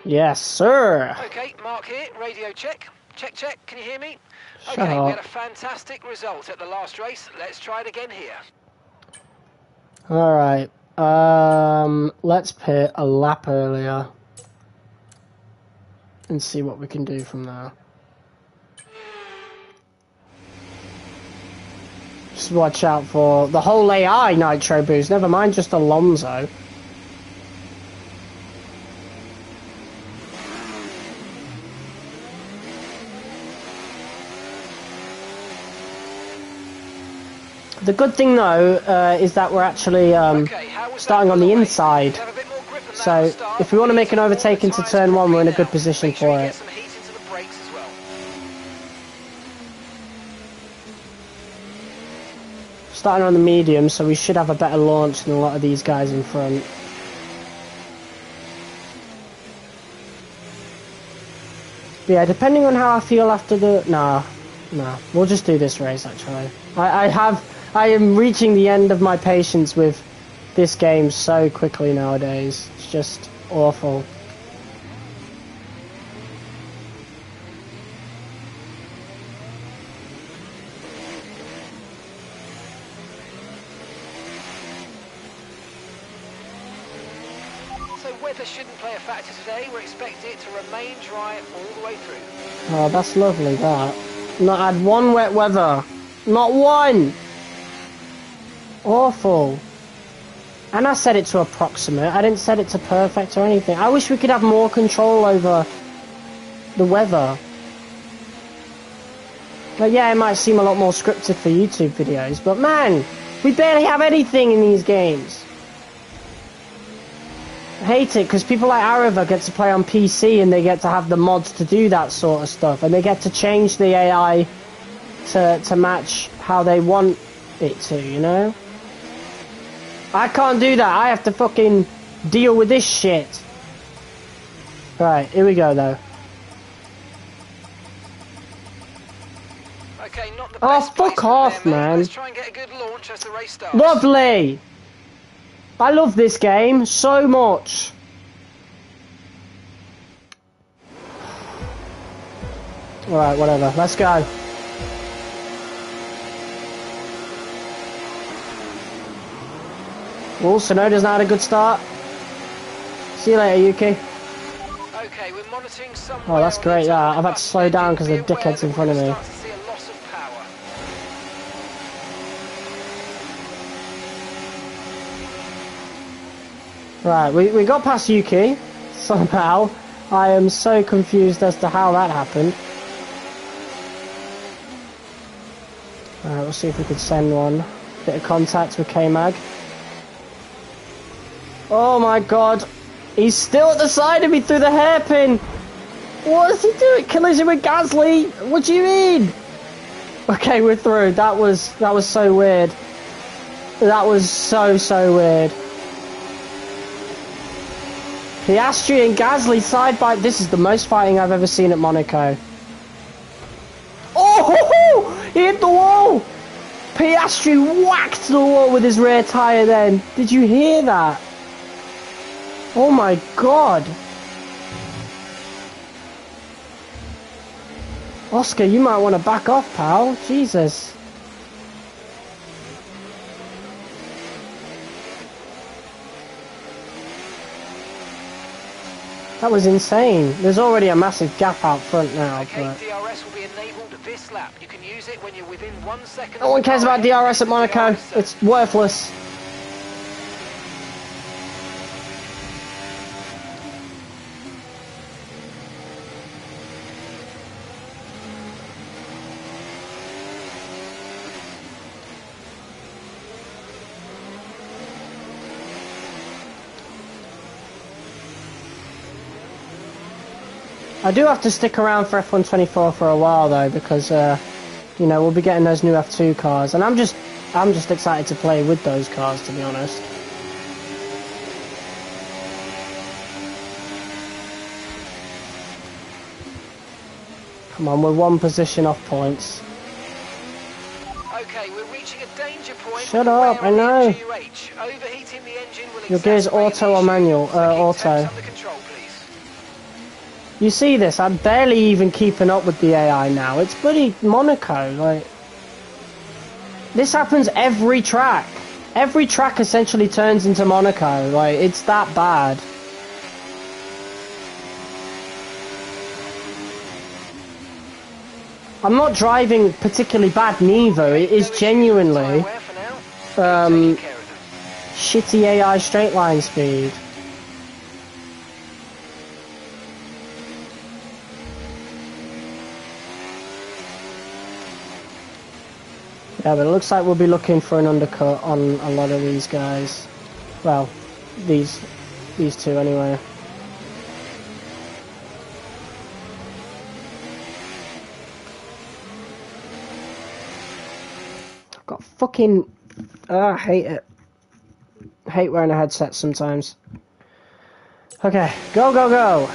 Speaker 1: Yes, sir.
Speaker 2: Okay, Mark here, radio check. Check, check, can you hear me?
Speaker 1: Shut
Speaker 2: okay,
Speaker 1: up.
Speaker 2: We had a fantastic result at the last race. Let's try it again here.
Speaker 1: Alright, let's pit a lap earlier and see what we can do from there. Just watch out for the whole AI nitro boost, never mind just Alonso. The good thing though is that we're actually starting on the inside. So if we want to make an overtake into turn 1, we're in a good position for it. Starting on the medium, so we should have a better launch than a lot of these guys in front. But yeah, depending on how I feel after the... Nah, we'll just do this race actually. I am reaching the end of my patience with this game so quickly nowadays. It's just awful.
Speaker 2: Weather shouldn't play a factor today. We're expecting it to remain dry all the way through.
Speaker 1: Oh, that's lovely, that. Not had one wet weather. Not one! Awful. And I set it to approximate. I didn't set it to perfect or anything. I wish we could have more control over the weather. But yeah, it might seem a lot more scripted for YouTube videos, but man, we barely have anything in these games. I hate it because people like Arava get to play on PC and they get to have the mods to do that sort of stuff, and they get to change the AI to match how they want it to, you know? I can't do that. I have to fucking deal with this shit. Right, here we go though.
Speaker 2: Okay, not the
Speaker 1: best fuck off, there, man.
Speaker 2: Let's try and get a good launch as the race starts.
Speaker 1: Lovely! I love this game so much. Alright, whatever. Let's go. Oh, Sonoda's now had a good start. See you later, Yuki.
Speaker 2: Okay, we're monitoring some.
Speaker 1: Oh, that's great, that. I've had to slow down because the dickhead's in front of me. Right, we got past Yuki, somehow. I am so confused as to how that happened. Alright, we'll see if we could send one. Bit of contact with K-Mag. Oh my god! He's still at the side of me through the hairpin! What is he doing? Collision with Gasly? What do you mean? Okay, we're through. That was so weird. That was so weird. Piastri and Gasly side by... This is the most fighting I've ever seen at Monaco. Oh! He hit the wall! Piastri whacked the wall with his rear tyre then. Did you hear that? Oh my god. Oscar, you might want to back off, pal. Jesus. That was insane. There's already a massive gap out front now.
Speaker 2: Okay,
Speaker 1: but...
Speaker 2: DRS will be enabled this lap. You can use it when you're within 1 second.
Speaker 1: No one cares about DRS at Monaco. It's worthless. I do have to stick around for F124 for a while though, because you know, we'll be getting those new F2 cars, and I'm just excited to play with those cars, to be honest. Come on, we're one position off points.
Speaker 2: Okay, we're reaching a danger point.
Speaker 1: Shut up, I know.
Speaker 2: Overheating the engine will
Speaker 1: Your gear's auto or manual? Auto. You see this? I'm barely even keeping up with the AI now. It's bloody Monaco. Like, this happens every track. Every track essentially turns into Monaco. Like, it's that bad. I'm not driving particularly bad neither. It is genuinely shitty AI straight line speed. Yeah, but it looks like we'll be looking for an undercut on a lot of these guys. Well, these two anyway. I've got fucking... I hate it. I hate wearing a headset sometimes. Okay, go, go, go!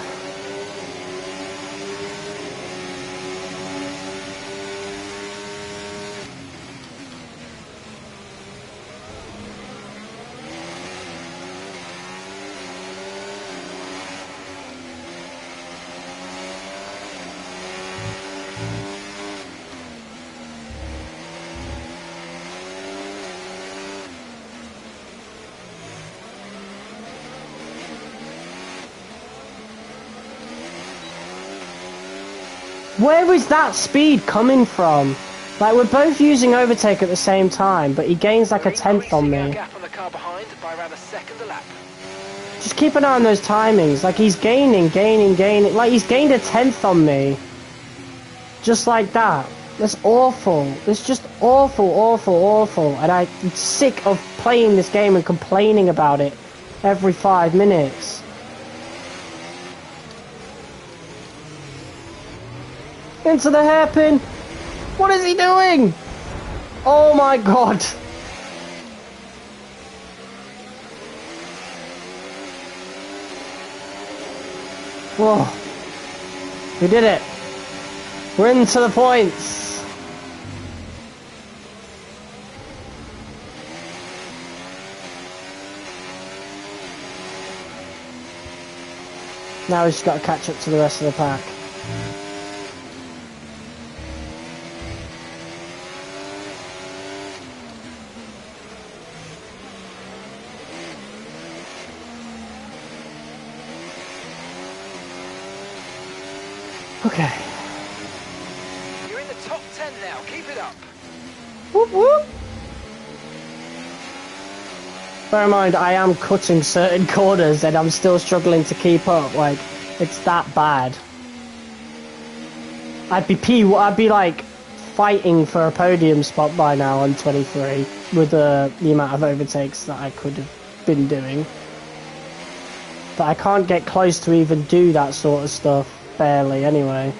Speaker 1: Where is that speed coming from? Like, we're both using overtake at the same time, but he gains like a tenth on me.
Speaker 2: Gap on the car behind by around a second a lap.
Speaker 1: Just keep an eye on those timings. Like, he's gaining. Like, he's gained a tenth on me. Just like that. That's awful. It's just awful. And I'm sick of playing this game and complaining about it every 5 minutes. Into the hairpin! What is he doing? Oh my god! Whoa. We did it! We're into the points! Now we've just got to catch up to the rest of the pack. Okay.
Speaker 2: You're in the top 10 now. Keep it up.
Speaker 1: Whoop whoop. Bear in mind, I am cutting certain corners and I'm still struggling to keep up. Like, it's that bad. I'd be like fighting for a podium spot by now on 23 with the amount of overtakes that I could have been doing. But I can't get close to even do that sort of stuff. Barely, anyway.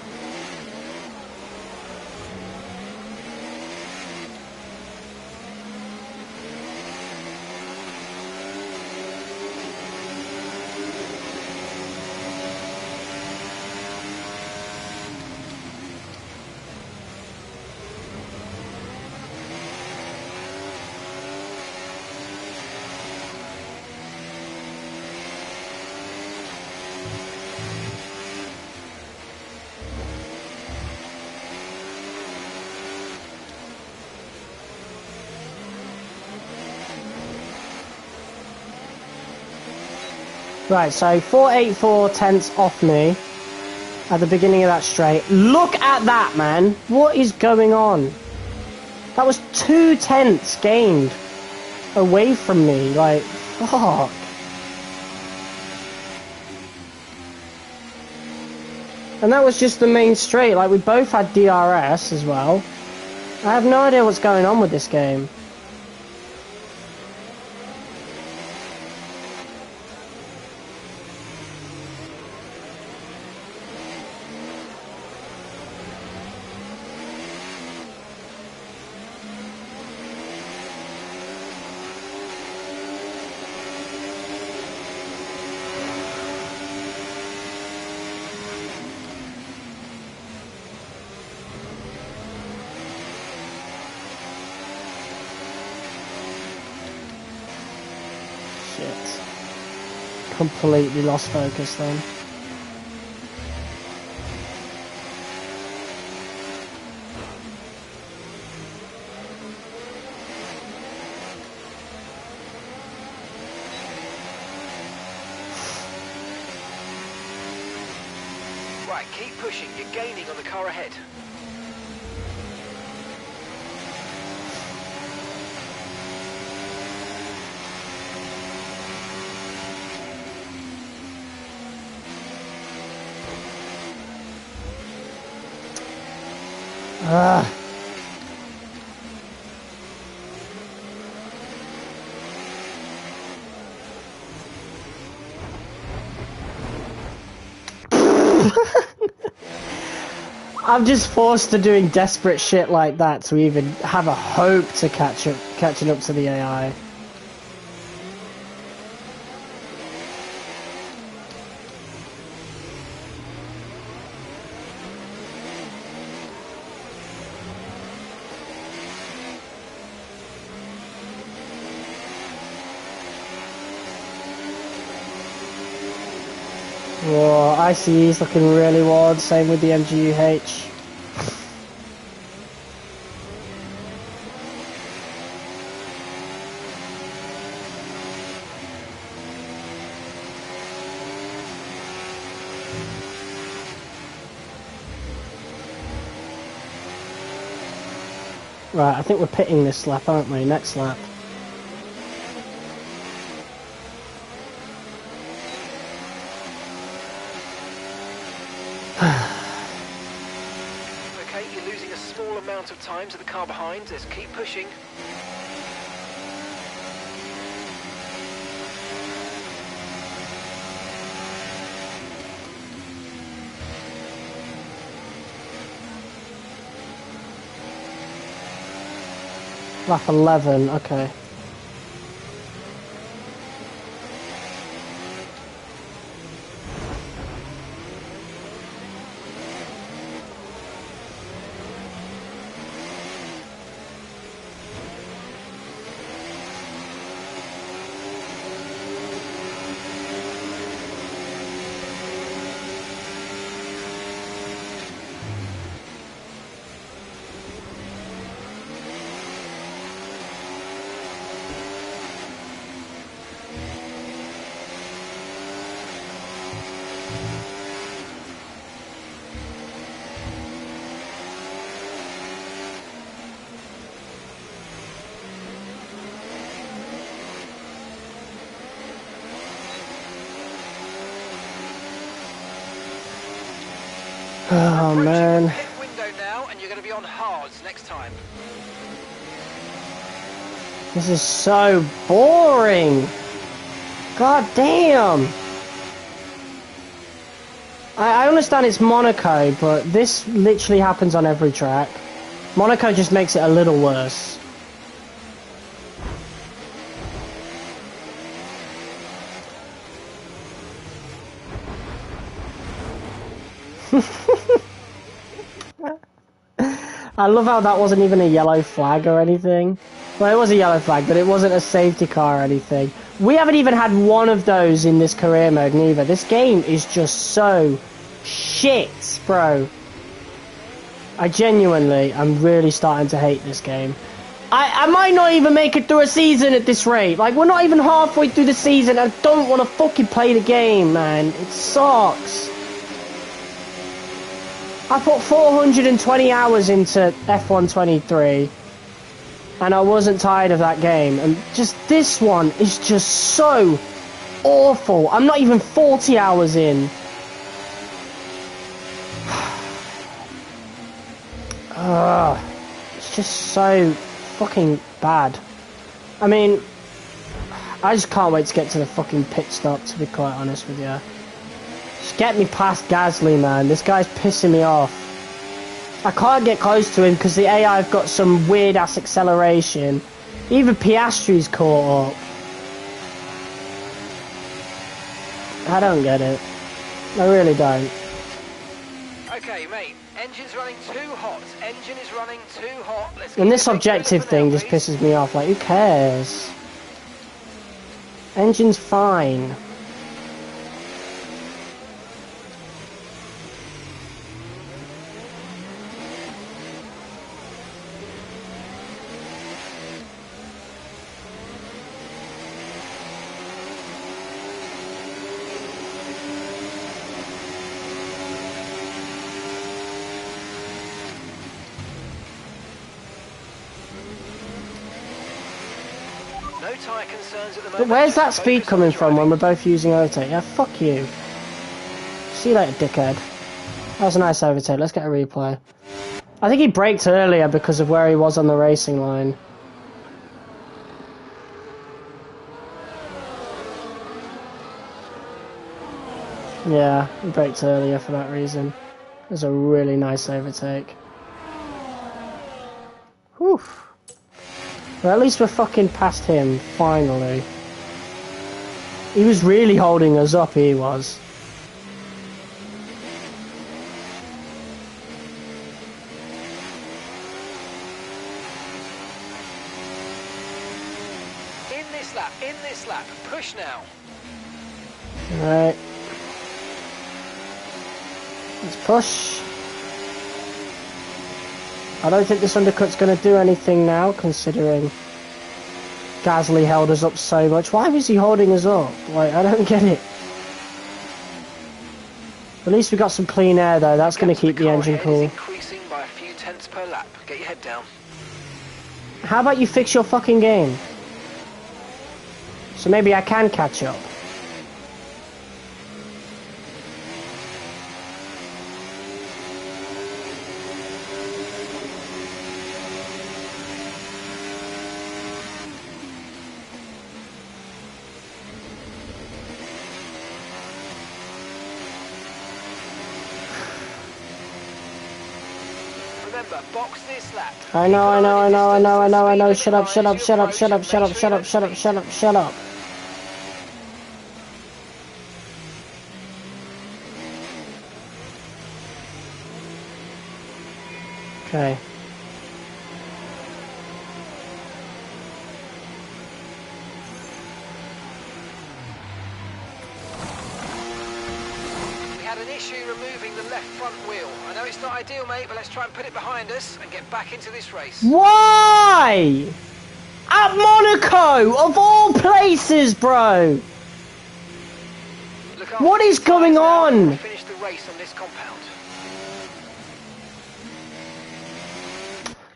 Speaker 1: Right, so 484 tenths off me at the beginning of that straight. Look at that, man! What is going on? That was 2 tenths gained away from me. Like, fuck. And that was just the main straight. Like, we both had DRS as well. I have no idea what's going on with this game. Completely lost focus then.
Speaker 2: Right, keep pushing. You're gaining on the car ahead.
Speaker 1: I'm just forced to doing desperate shit like that to even have a hope to catching up to the AI. Whoa, ICE's looking really wild, same with the MGUH. Right, I think we're pitting this lap, aren't we? Next lap.
Speaker 2: Okay, you're losing a small amount of time to the car behind. Let's keep pushing.
Speaker 1: Lap 11, okay. Oh man.
Speaker 2: Pit window now, and you're going to be on hards next time.
Speaker 1: This is so boring. God damn. I understand it's Monaco, but this literally happens on every track. Monaco just makes it a little worse. I love how that wasn't even a yellow flag or anything. Well, it was a yellow flag, but it wasn't a safety car or anything. We haven't even had one of those in this career mode neither. This game is just so shit, bro. I'm really starting to hate this game. I might not even make it through a season at this rate. Like, we're not even halfway through the season. I don't want to fucking play the game, man. It sucks. I put 420 hours into F1 23, and I wasn't tired of that game. And just this one is just so awful. I'm not even 40 hours in. It's just so fucking bad. I mean, I just can't wait to get to the fucking pit stop, to be quite honest with you. Just get me past Gasly, man. This guy's pissing me off. I can't get close to him because the AI have got some weird-ass acceleration. Even Piastri's caught up. I don't get it. I really don't.
Speaker 2: Okay, mate. Engine's running too hot. Engine is running too hot.
Speaker 1: And this objective thing just pisses me off. Like, who cares? Engine's fine.
Speaker 2: No tyre concerns at the moment.
Speaker 1: But where's that speed coming from when we're both using overtake? Yeah, fuck you. See you later, dickhead. That was a nice overtake. Let's get a replay. I think he braked earlier because of where he was on the racing line. Yeah, he braked earlier for that reason. There's a really nice overtake. Whew. Well, at least we're fucking past him, finally. He was really holding us up, he was.
Speaker 2: In this lap, push now.
Speaker 1: Alright. Let's push. I don't think this undercut's going to do anything now, considering Gasly held us up so much. Why was he holding us up? Like, I don't get it. At least we got some clean air, though. That's going to keep the engine cool.
Speaker 2: Increasing by a few tenths per lap. Get your head down.
Speaker 1: How about you fix your fucking game? So maybe I can catch up.
Speaker 2: Remember, box this lap.
Speaker 1: I know. Shut up. Okay.
Speaker 2: We had an issue removing the left front wheel. I know it's not ideal, mate, but let's try and put it behind us and get back into this race.
Speaker 1: Why? At Monaco, of all places, bro. What is going on?
Speaker 2: Finish the race on this compound.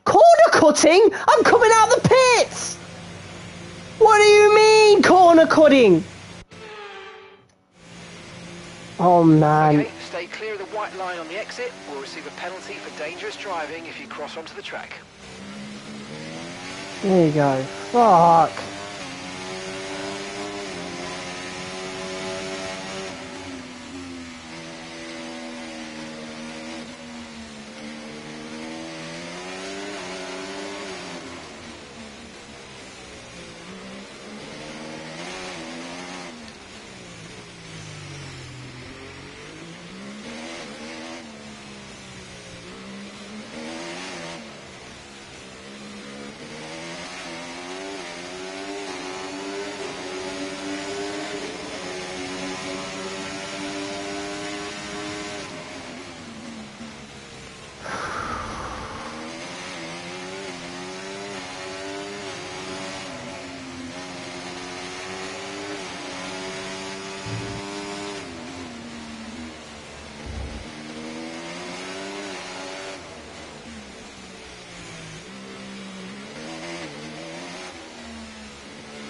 Speaker 1: Corner cutting? I'm coming out the pits! What do you mean, corner cutting? Oh, man.
Speaker 2: Okay, stay clear of the white line on the exit. We'll receive a penalty for dangerous driving if you cross onto the track.
Speaker 1: There you go. Fuck.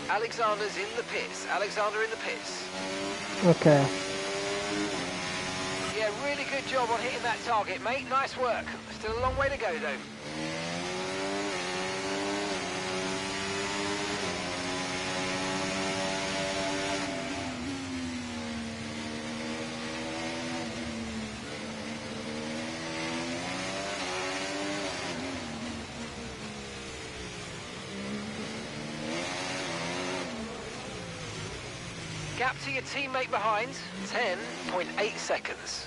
Speaker 2: Alexander's in the pits. Alexander in the pits.
Speaker 1: Okay.
Speaker 2: Yeah, really good job on hitting that target, mate. Nice work. Still a long way to go, though. Gap to your teammate behind, 10.8 seconds.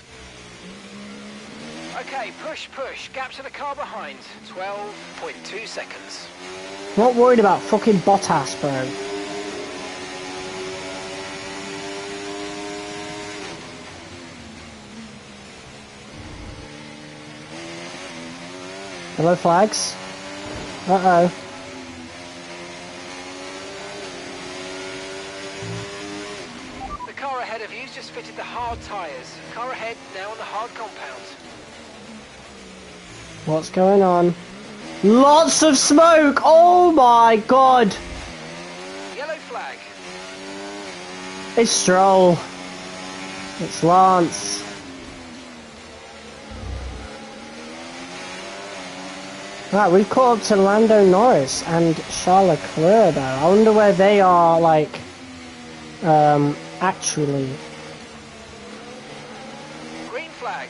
Speaker 2: Okay, push. Gap to the car behind, 12.2 seconds.
Speaker 1: Not worried about fucking Bottas, bro. Hello, flags. Uh-oh.
Speaker 2: Car ahead of you's just fitted the hard tyres. Car ahead now on the hard compound.
Speaker 1: What's going on? Lots of smoke! Oh my god!
Speaker 2: Yellow flag.
Speaker 1: It's Stroll. It's Lance. Right, we've caught up to Lando Norris and Charles Leclerc though. I wonder where they are, like, actually.
Speaker 2: Green flag.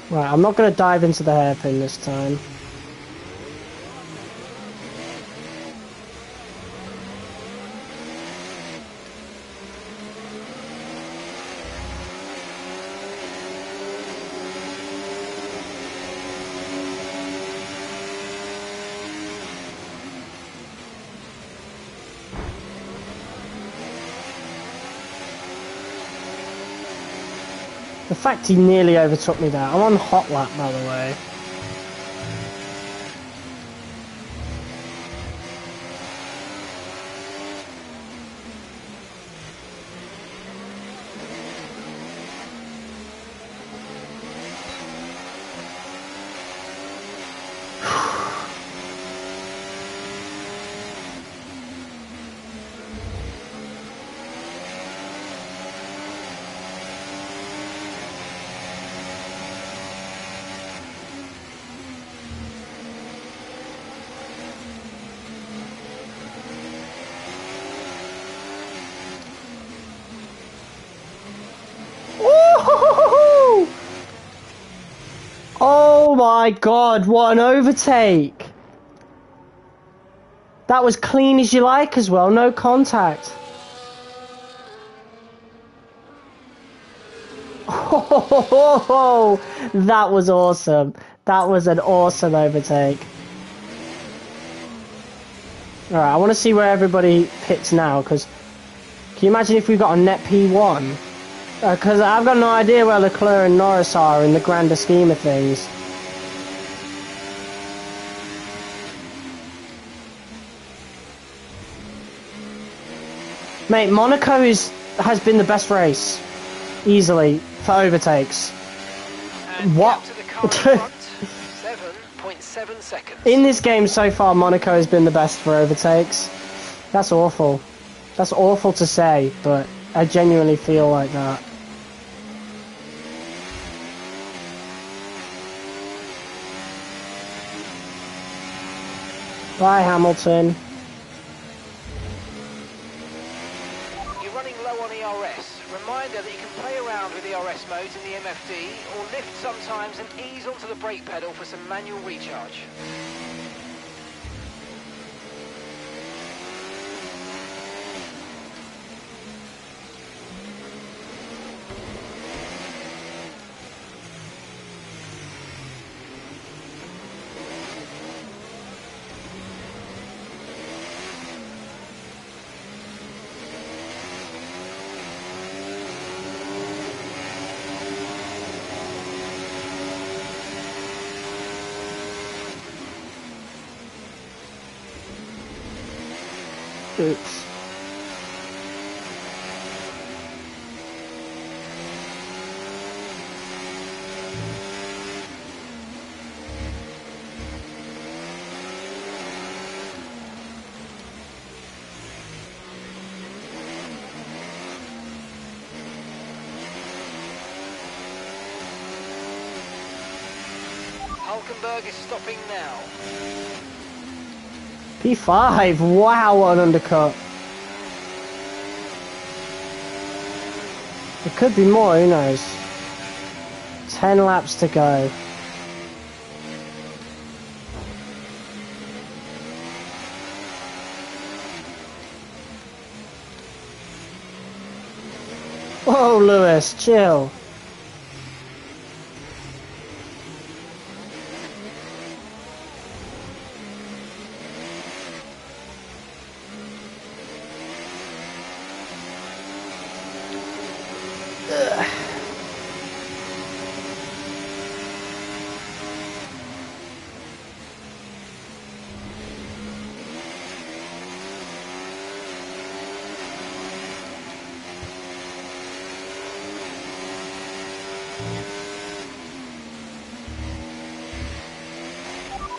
Speaker 1: Right, I'm not going to dive into the hairpin this time. The fact he nearly overtook me there. I'm on hot lap, by the way. Ooh! Oh my god, what an overtake! That was clean as you like as well, no contact. Oh, that was awesome. That was an awesome overtake. Alright, I want to see where everybody pits now, because can you imagine if we got a net P1? Because I've got no idea where Leclerc and Norris are in the grander scheme of things. Mate, Monaco has been the best race, easily, for overtakes.
Speaker 2: And
Speaker 1: What?
Speaker 2: to the car in front, 7.7 seconds.
Speaker 1: In this game so far, Monaco has been the best for overtakes. That's awful. That's awful to say, but I genuinely feel like that. Bye, Hamilton.
Speaker 2: You're running low on ERS. Reminder that you can play around with ERS modes in the MFD, or lift sometimes and ease onto the brake pedal for some manual recharge.
Speaker 1: Oops.
Speaker 2: Hulkenberg is stopping now.
Speaker 1: P5, wow, what an undercut. It could be more, who knows. 10 laps to go. Whoa, Lewis, chill.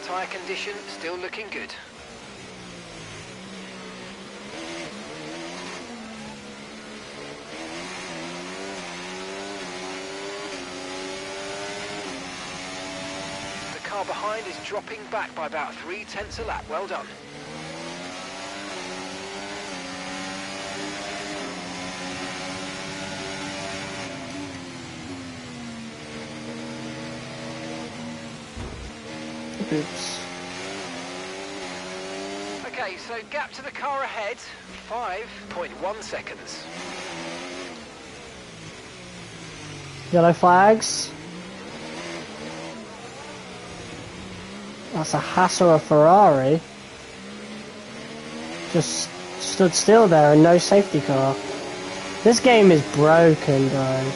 Speaker 2: Tyre condition still looking good. The car behind is dropping back by about 0.3 a lap. Well done.
Speaker 1: Oops.
Speaker 2: Okay, so gap to the car ahead, 5.1 seconds.
Speaker 1: Yellow flags. That's a Haas or a Ferrari. Just stood still there and no safety car. This game is broken, bro.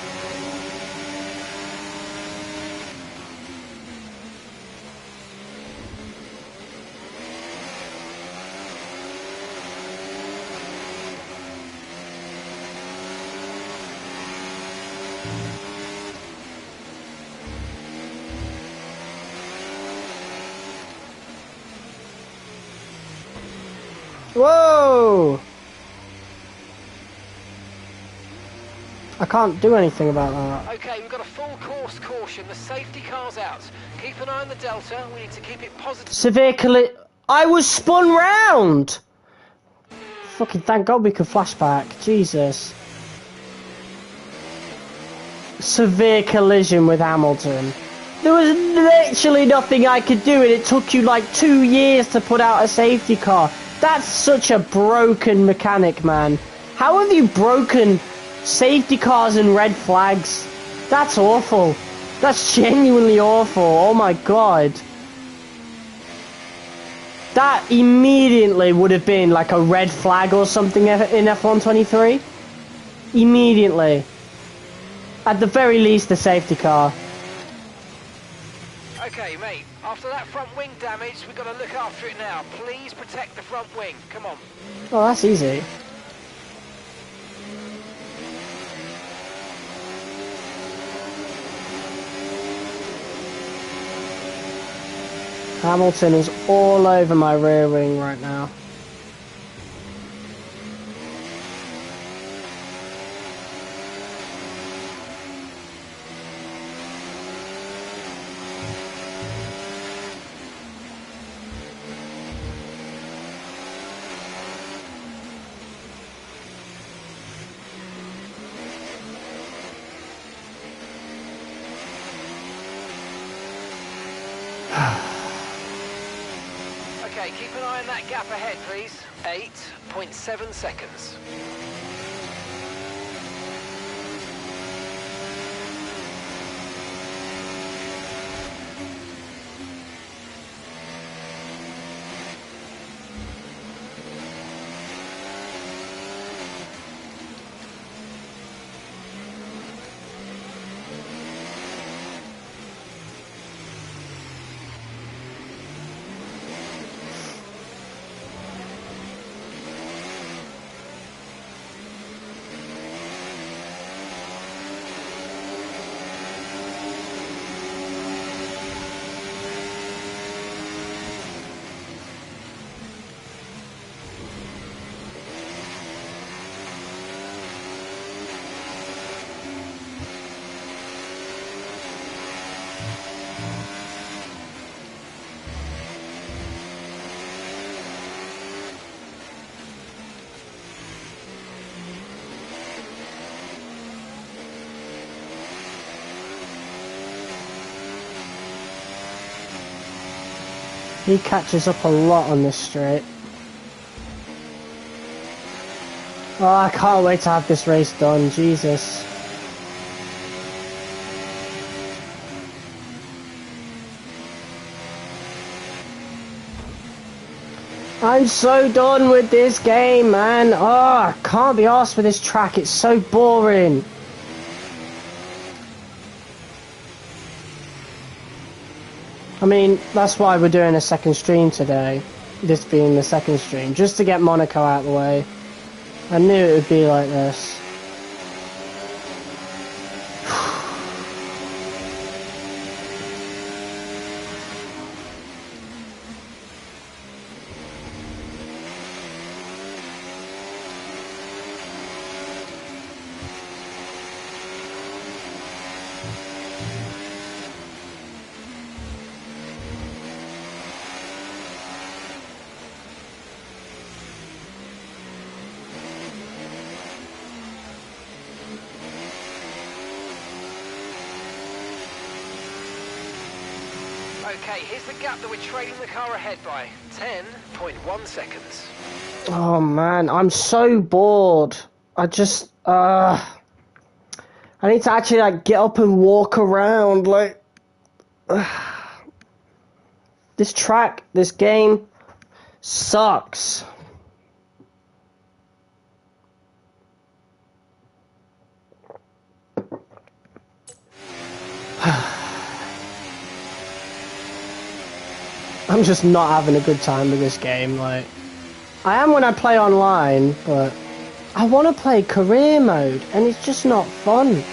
Speaker 1: Whoa! I can't do anything about that.
Speaker 2: Okay, we've got a full course caution. The safety car's out. Keep an eye on the delta. We need to keep it positive.
Speaker 1: Severe collision. I was spun round! Fucking thank God we could flashback. Jesus. Severe collision with Hamilton. There was literally nothing I could do, and it took you like 2 years to put out a safety car. That's such a broken mechanic, man. How have you broken safety cars and red flags? That's awful. That's genuinely awful. Oh my God. That immediately would have been like a red flag or something in F123. Immediately. At the very least, a safety car.
Speaker 2: Okay, mate. After that front wing damage, we've got to look after it now. Please protect the front wing. Come on.
Speaker 1: Oh, that's easy. Hamilton is all over my rear wing right now.
Speaker 2: Okay, keep an eye on that gap ahead, please. 8.7 seconds.
Speaker 1: He catches up a lot on this straight. Oh, I can't wait to have this race done, Jesus. I'm so done with this game, man. Oh, I can't be arsed with this track, it's so boring. I mean, that's why we're doing a second stream today. This being the second stream, just to get Monaco out of the way. I knew it would be like this.
Speaker 2: Okay, here's the gap that we're trailing the car ahead by. 10.1 seconds.
Speaker 1: Oh man, I'm so bored. I just, I need to actually like get up and walk around. Like, this track, this game sucks. I'm just not having a good time with this game. Like, I am when I play online, but I want to play career mode, and it's just not fun.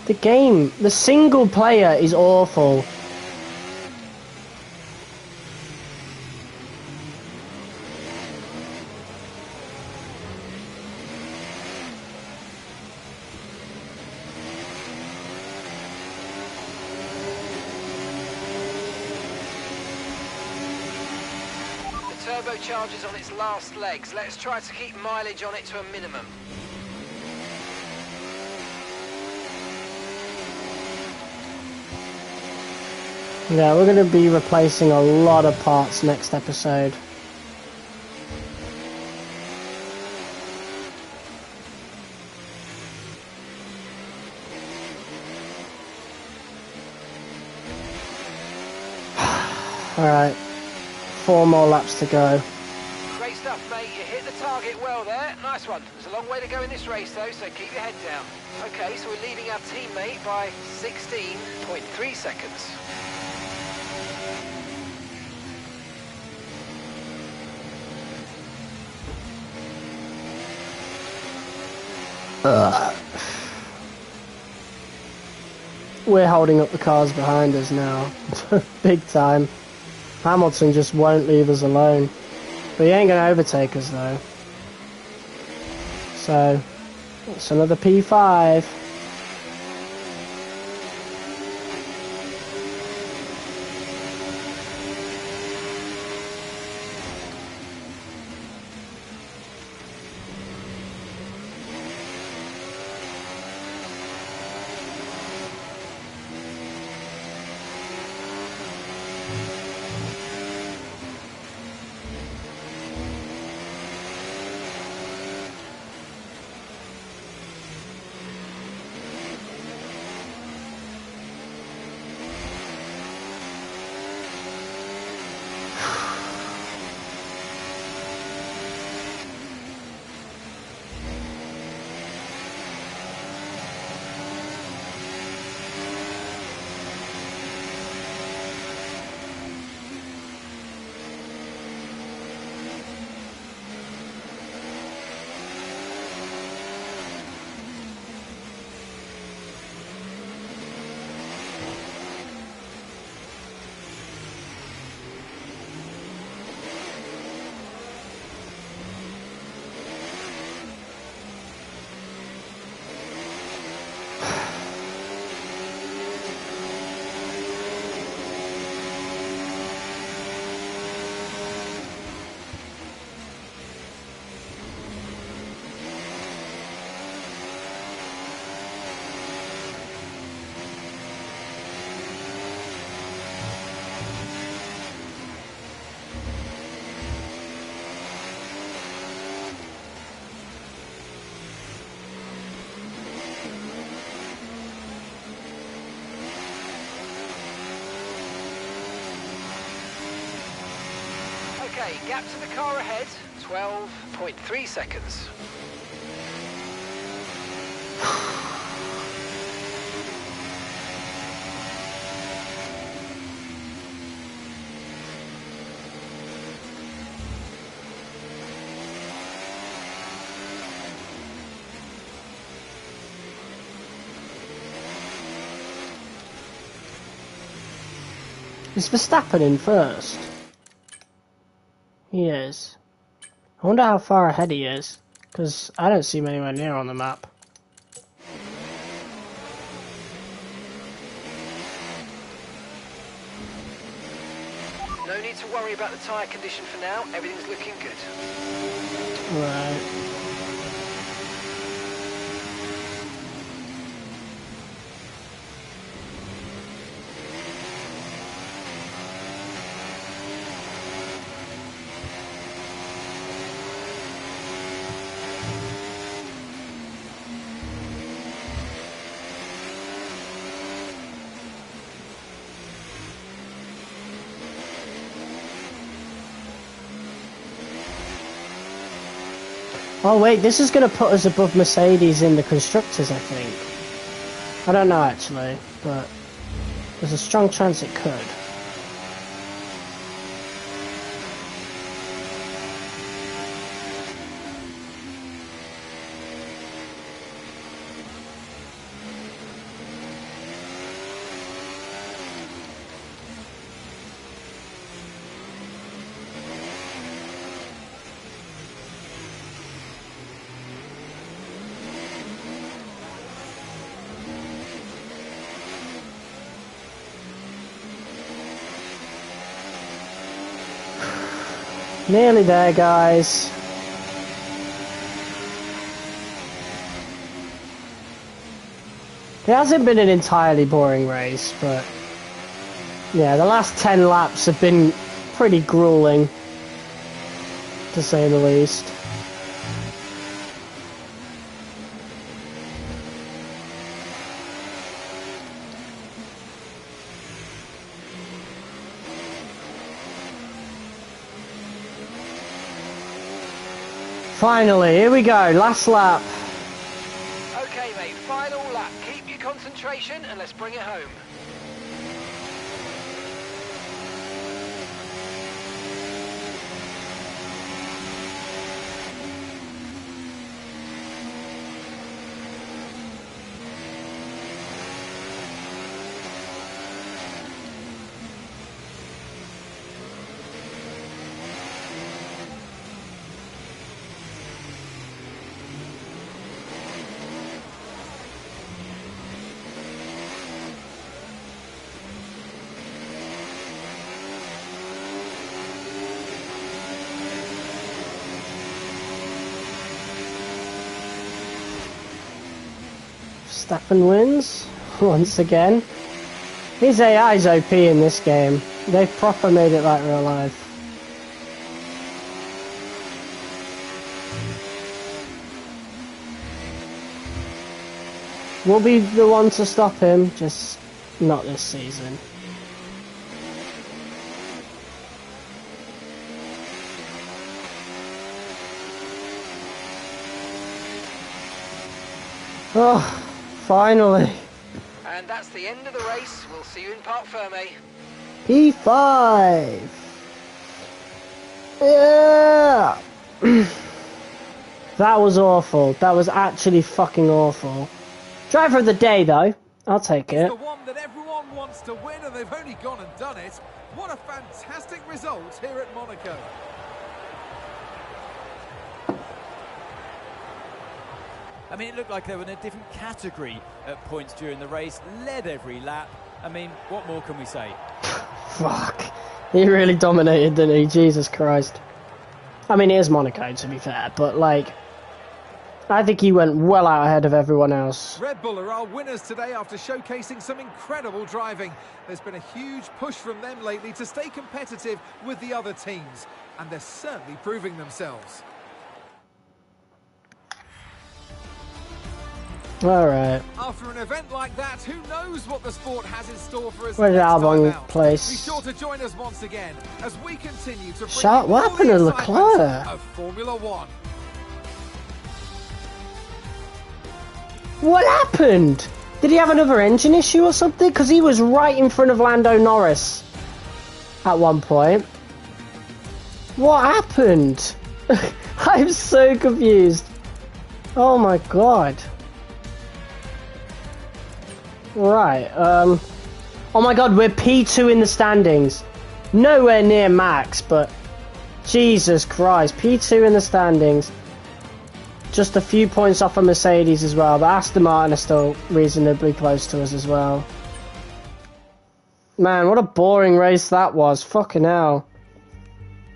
Speaker 1: The game, the single player is awful.
Speaker 2: Turbocharger's on its last legs. Let's try to keep mileage on it to a minimum.
Speaker 1: Yeah, we're going to be replacing a lot of parts next episode. Alright, 4 more laps to go.
Speaker 2: Great stuff, mate. You hit the target well there. Nice one. There's a long way to go in this race, though, so keep your head down. Okay, so we're leading our teammate by 16.3 seconds.
Speaker 1: We're holding up the cars behind us now. Big time. Hamilton just won't leave us alone. But he ain't going to overtake us though. So, it's another P5.
Speaker 2: Okay, gap to the car ahead, 12.3 seconds.
Speaker 1: Is Verstappen in first? He is. I wonder how far ahead he is, because I don't see him anywhere near on the map.
Speaker 2: No need to worry about the tyre condition for now. Everything's looking good.
Speaker 1: Right. Oh wait, this is going to put us above Mercedes in the Constructors, I think. I don't know actually, but there's a strong chance it could. Nearly there, guys. It hasn't been an entirely boring race, but yeah, the last 10 laps have been pretty grueling, to say the least. Finally, here we go, last lap.
Speaker 2: Okay, mate, final lap. Keep your concentration and let's bring it home.
Speaker 1: Verstappen wins once again. His AI's OP in this game. They've proper made it like real life. We'll be the one to stop him, just not this season. Oh, finally.
Speaker 2: And that's the end of the race. We'll see you in Parc Fermé.
Speaker 1: P5. Yeah. That was awful. That was actually fucking awful. Driver of the day, though. I'll take it.
Speaker 5: It's the one that everyone wants to win, and they've only gone and done it. What a fantastic result here at Monaco.
Speaker 4: I mean, it looked like they were in a different category at points during the race, led every lap. I mean, what more can we say?
Speaker 1: Fuck. He really dominated, didn't he? Jesus Christ. I mean, it is Monaco, to be fair, but, like, I think he went well out ahead of everyone else.
Speaker 5: Red Bull are our winners today after showcasing some incredible driving. There's been a huge push from them lately to stay competitive with the other teams, and they're certainly proving themselves.
Speaker 1: Alright.
Speaker 5: After an event like that, who knows what the sport has in store for us?
Speaker 1: Where did Albon
Speaker 5: Be
Speaker 1: place?
Speaker 5: sure to join us once again as we continue to bring
Speaker 1: Shut,
Speaker 5: you
Speaker 1: what
Speaker 5: all
Speaker 1: happened
Speaker 5: the
Speaker 1: to
Speaker 5: excitement
Speaker 1: Leclerc?
Speaker 5: of Formula One.
Speaker 1: What happened? Did he have another engine issue or something? Because he was right in front of Lando Norris at one point. What happened? I'm so confused. Oh my god. Right, oh my god, we're P2 in the standings. Nowhere near Max, but Jesus Christ, P2 in the standings. Just a few points off of Mercedes as well, but Aston Martin are still reasonably close to us as well. Man, what a boring race that was. Fucking hell.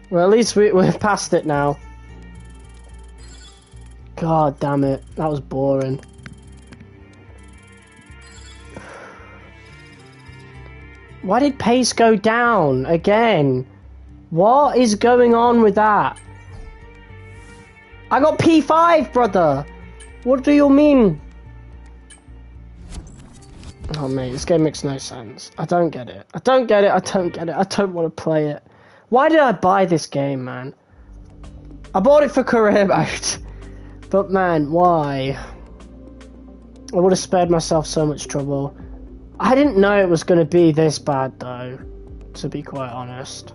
Speaker 1: Well, at least we're past it now. God damn it. That was boring. Why did pace go down again? What is going on with that? I got P5, brother! What do you mean? Oh, mate, this game makes no sense. I don't get it. I don't get it. I don't get it. I don't want to play it. Why did I buy this game, man? I bought it for career mode. But man, why? I would have spared myself so much trouble. I didn't know it was going to be this bad though, to be quite honest.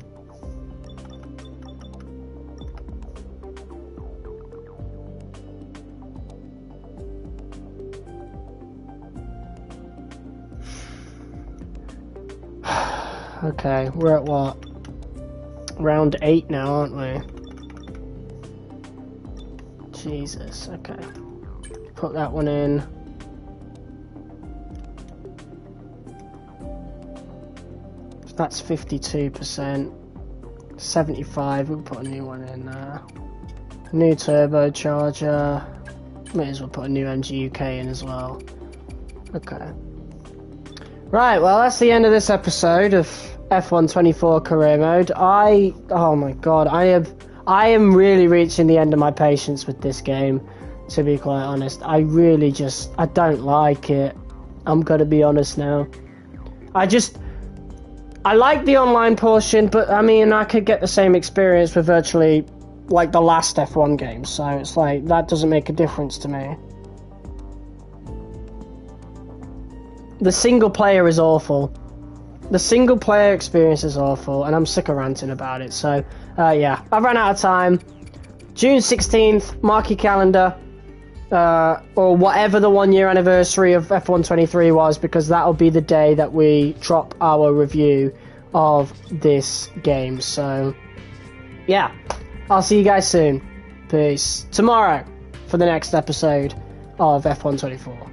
Speaker 1: Okay, we're at what? Round 8 now, aren't we? Jesus, okay. Put that one in. So that's 52%. 75, we'll put a new one in there. New turbocharger. May as well put a new MGUK in as well. Okay. Right, well that's the end of this episode of F124 career mode. Oh my god, I am really reaching the end of my patience with this game, to be quite honest. I don't like it. I'm gonna be honest now. I like the online portion, but I mean, I could get the same experience with virtually, like, the last F1 game, so it's like, that doesn't make a difference to me. The single player is awful. The single player experience is awful, and I'm sick of ranting about it. So, yeah, I've run out of time. June 16th, mark your calendar, or whatever the 1 year anniversary of F123 was, because that'll be the day that we drop our review of this game. So, yeah, I'll see you guys soon. Peace. Tomorrow for the next episode of F124.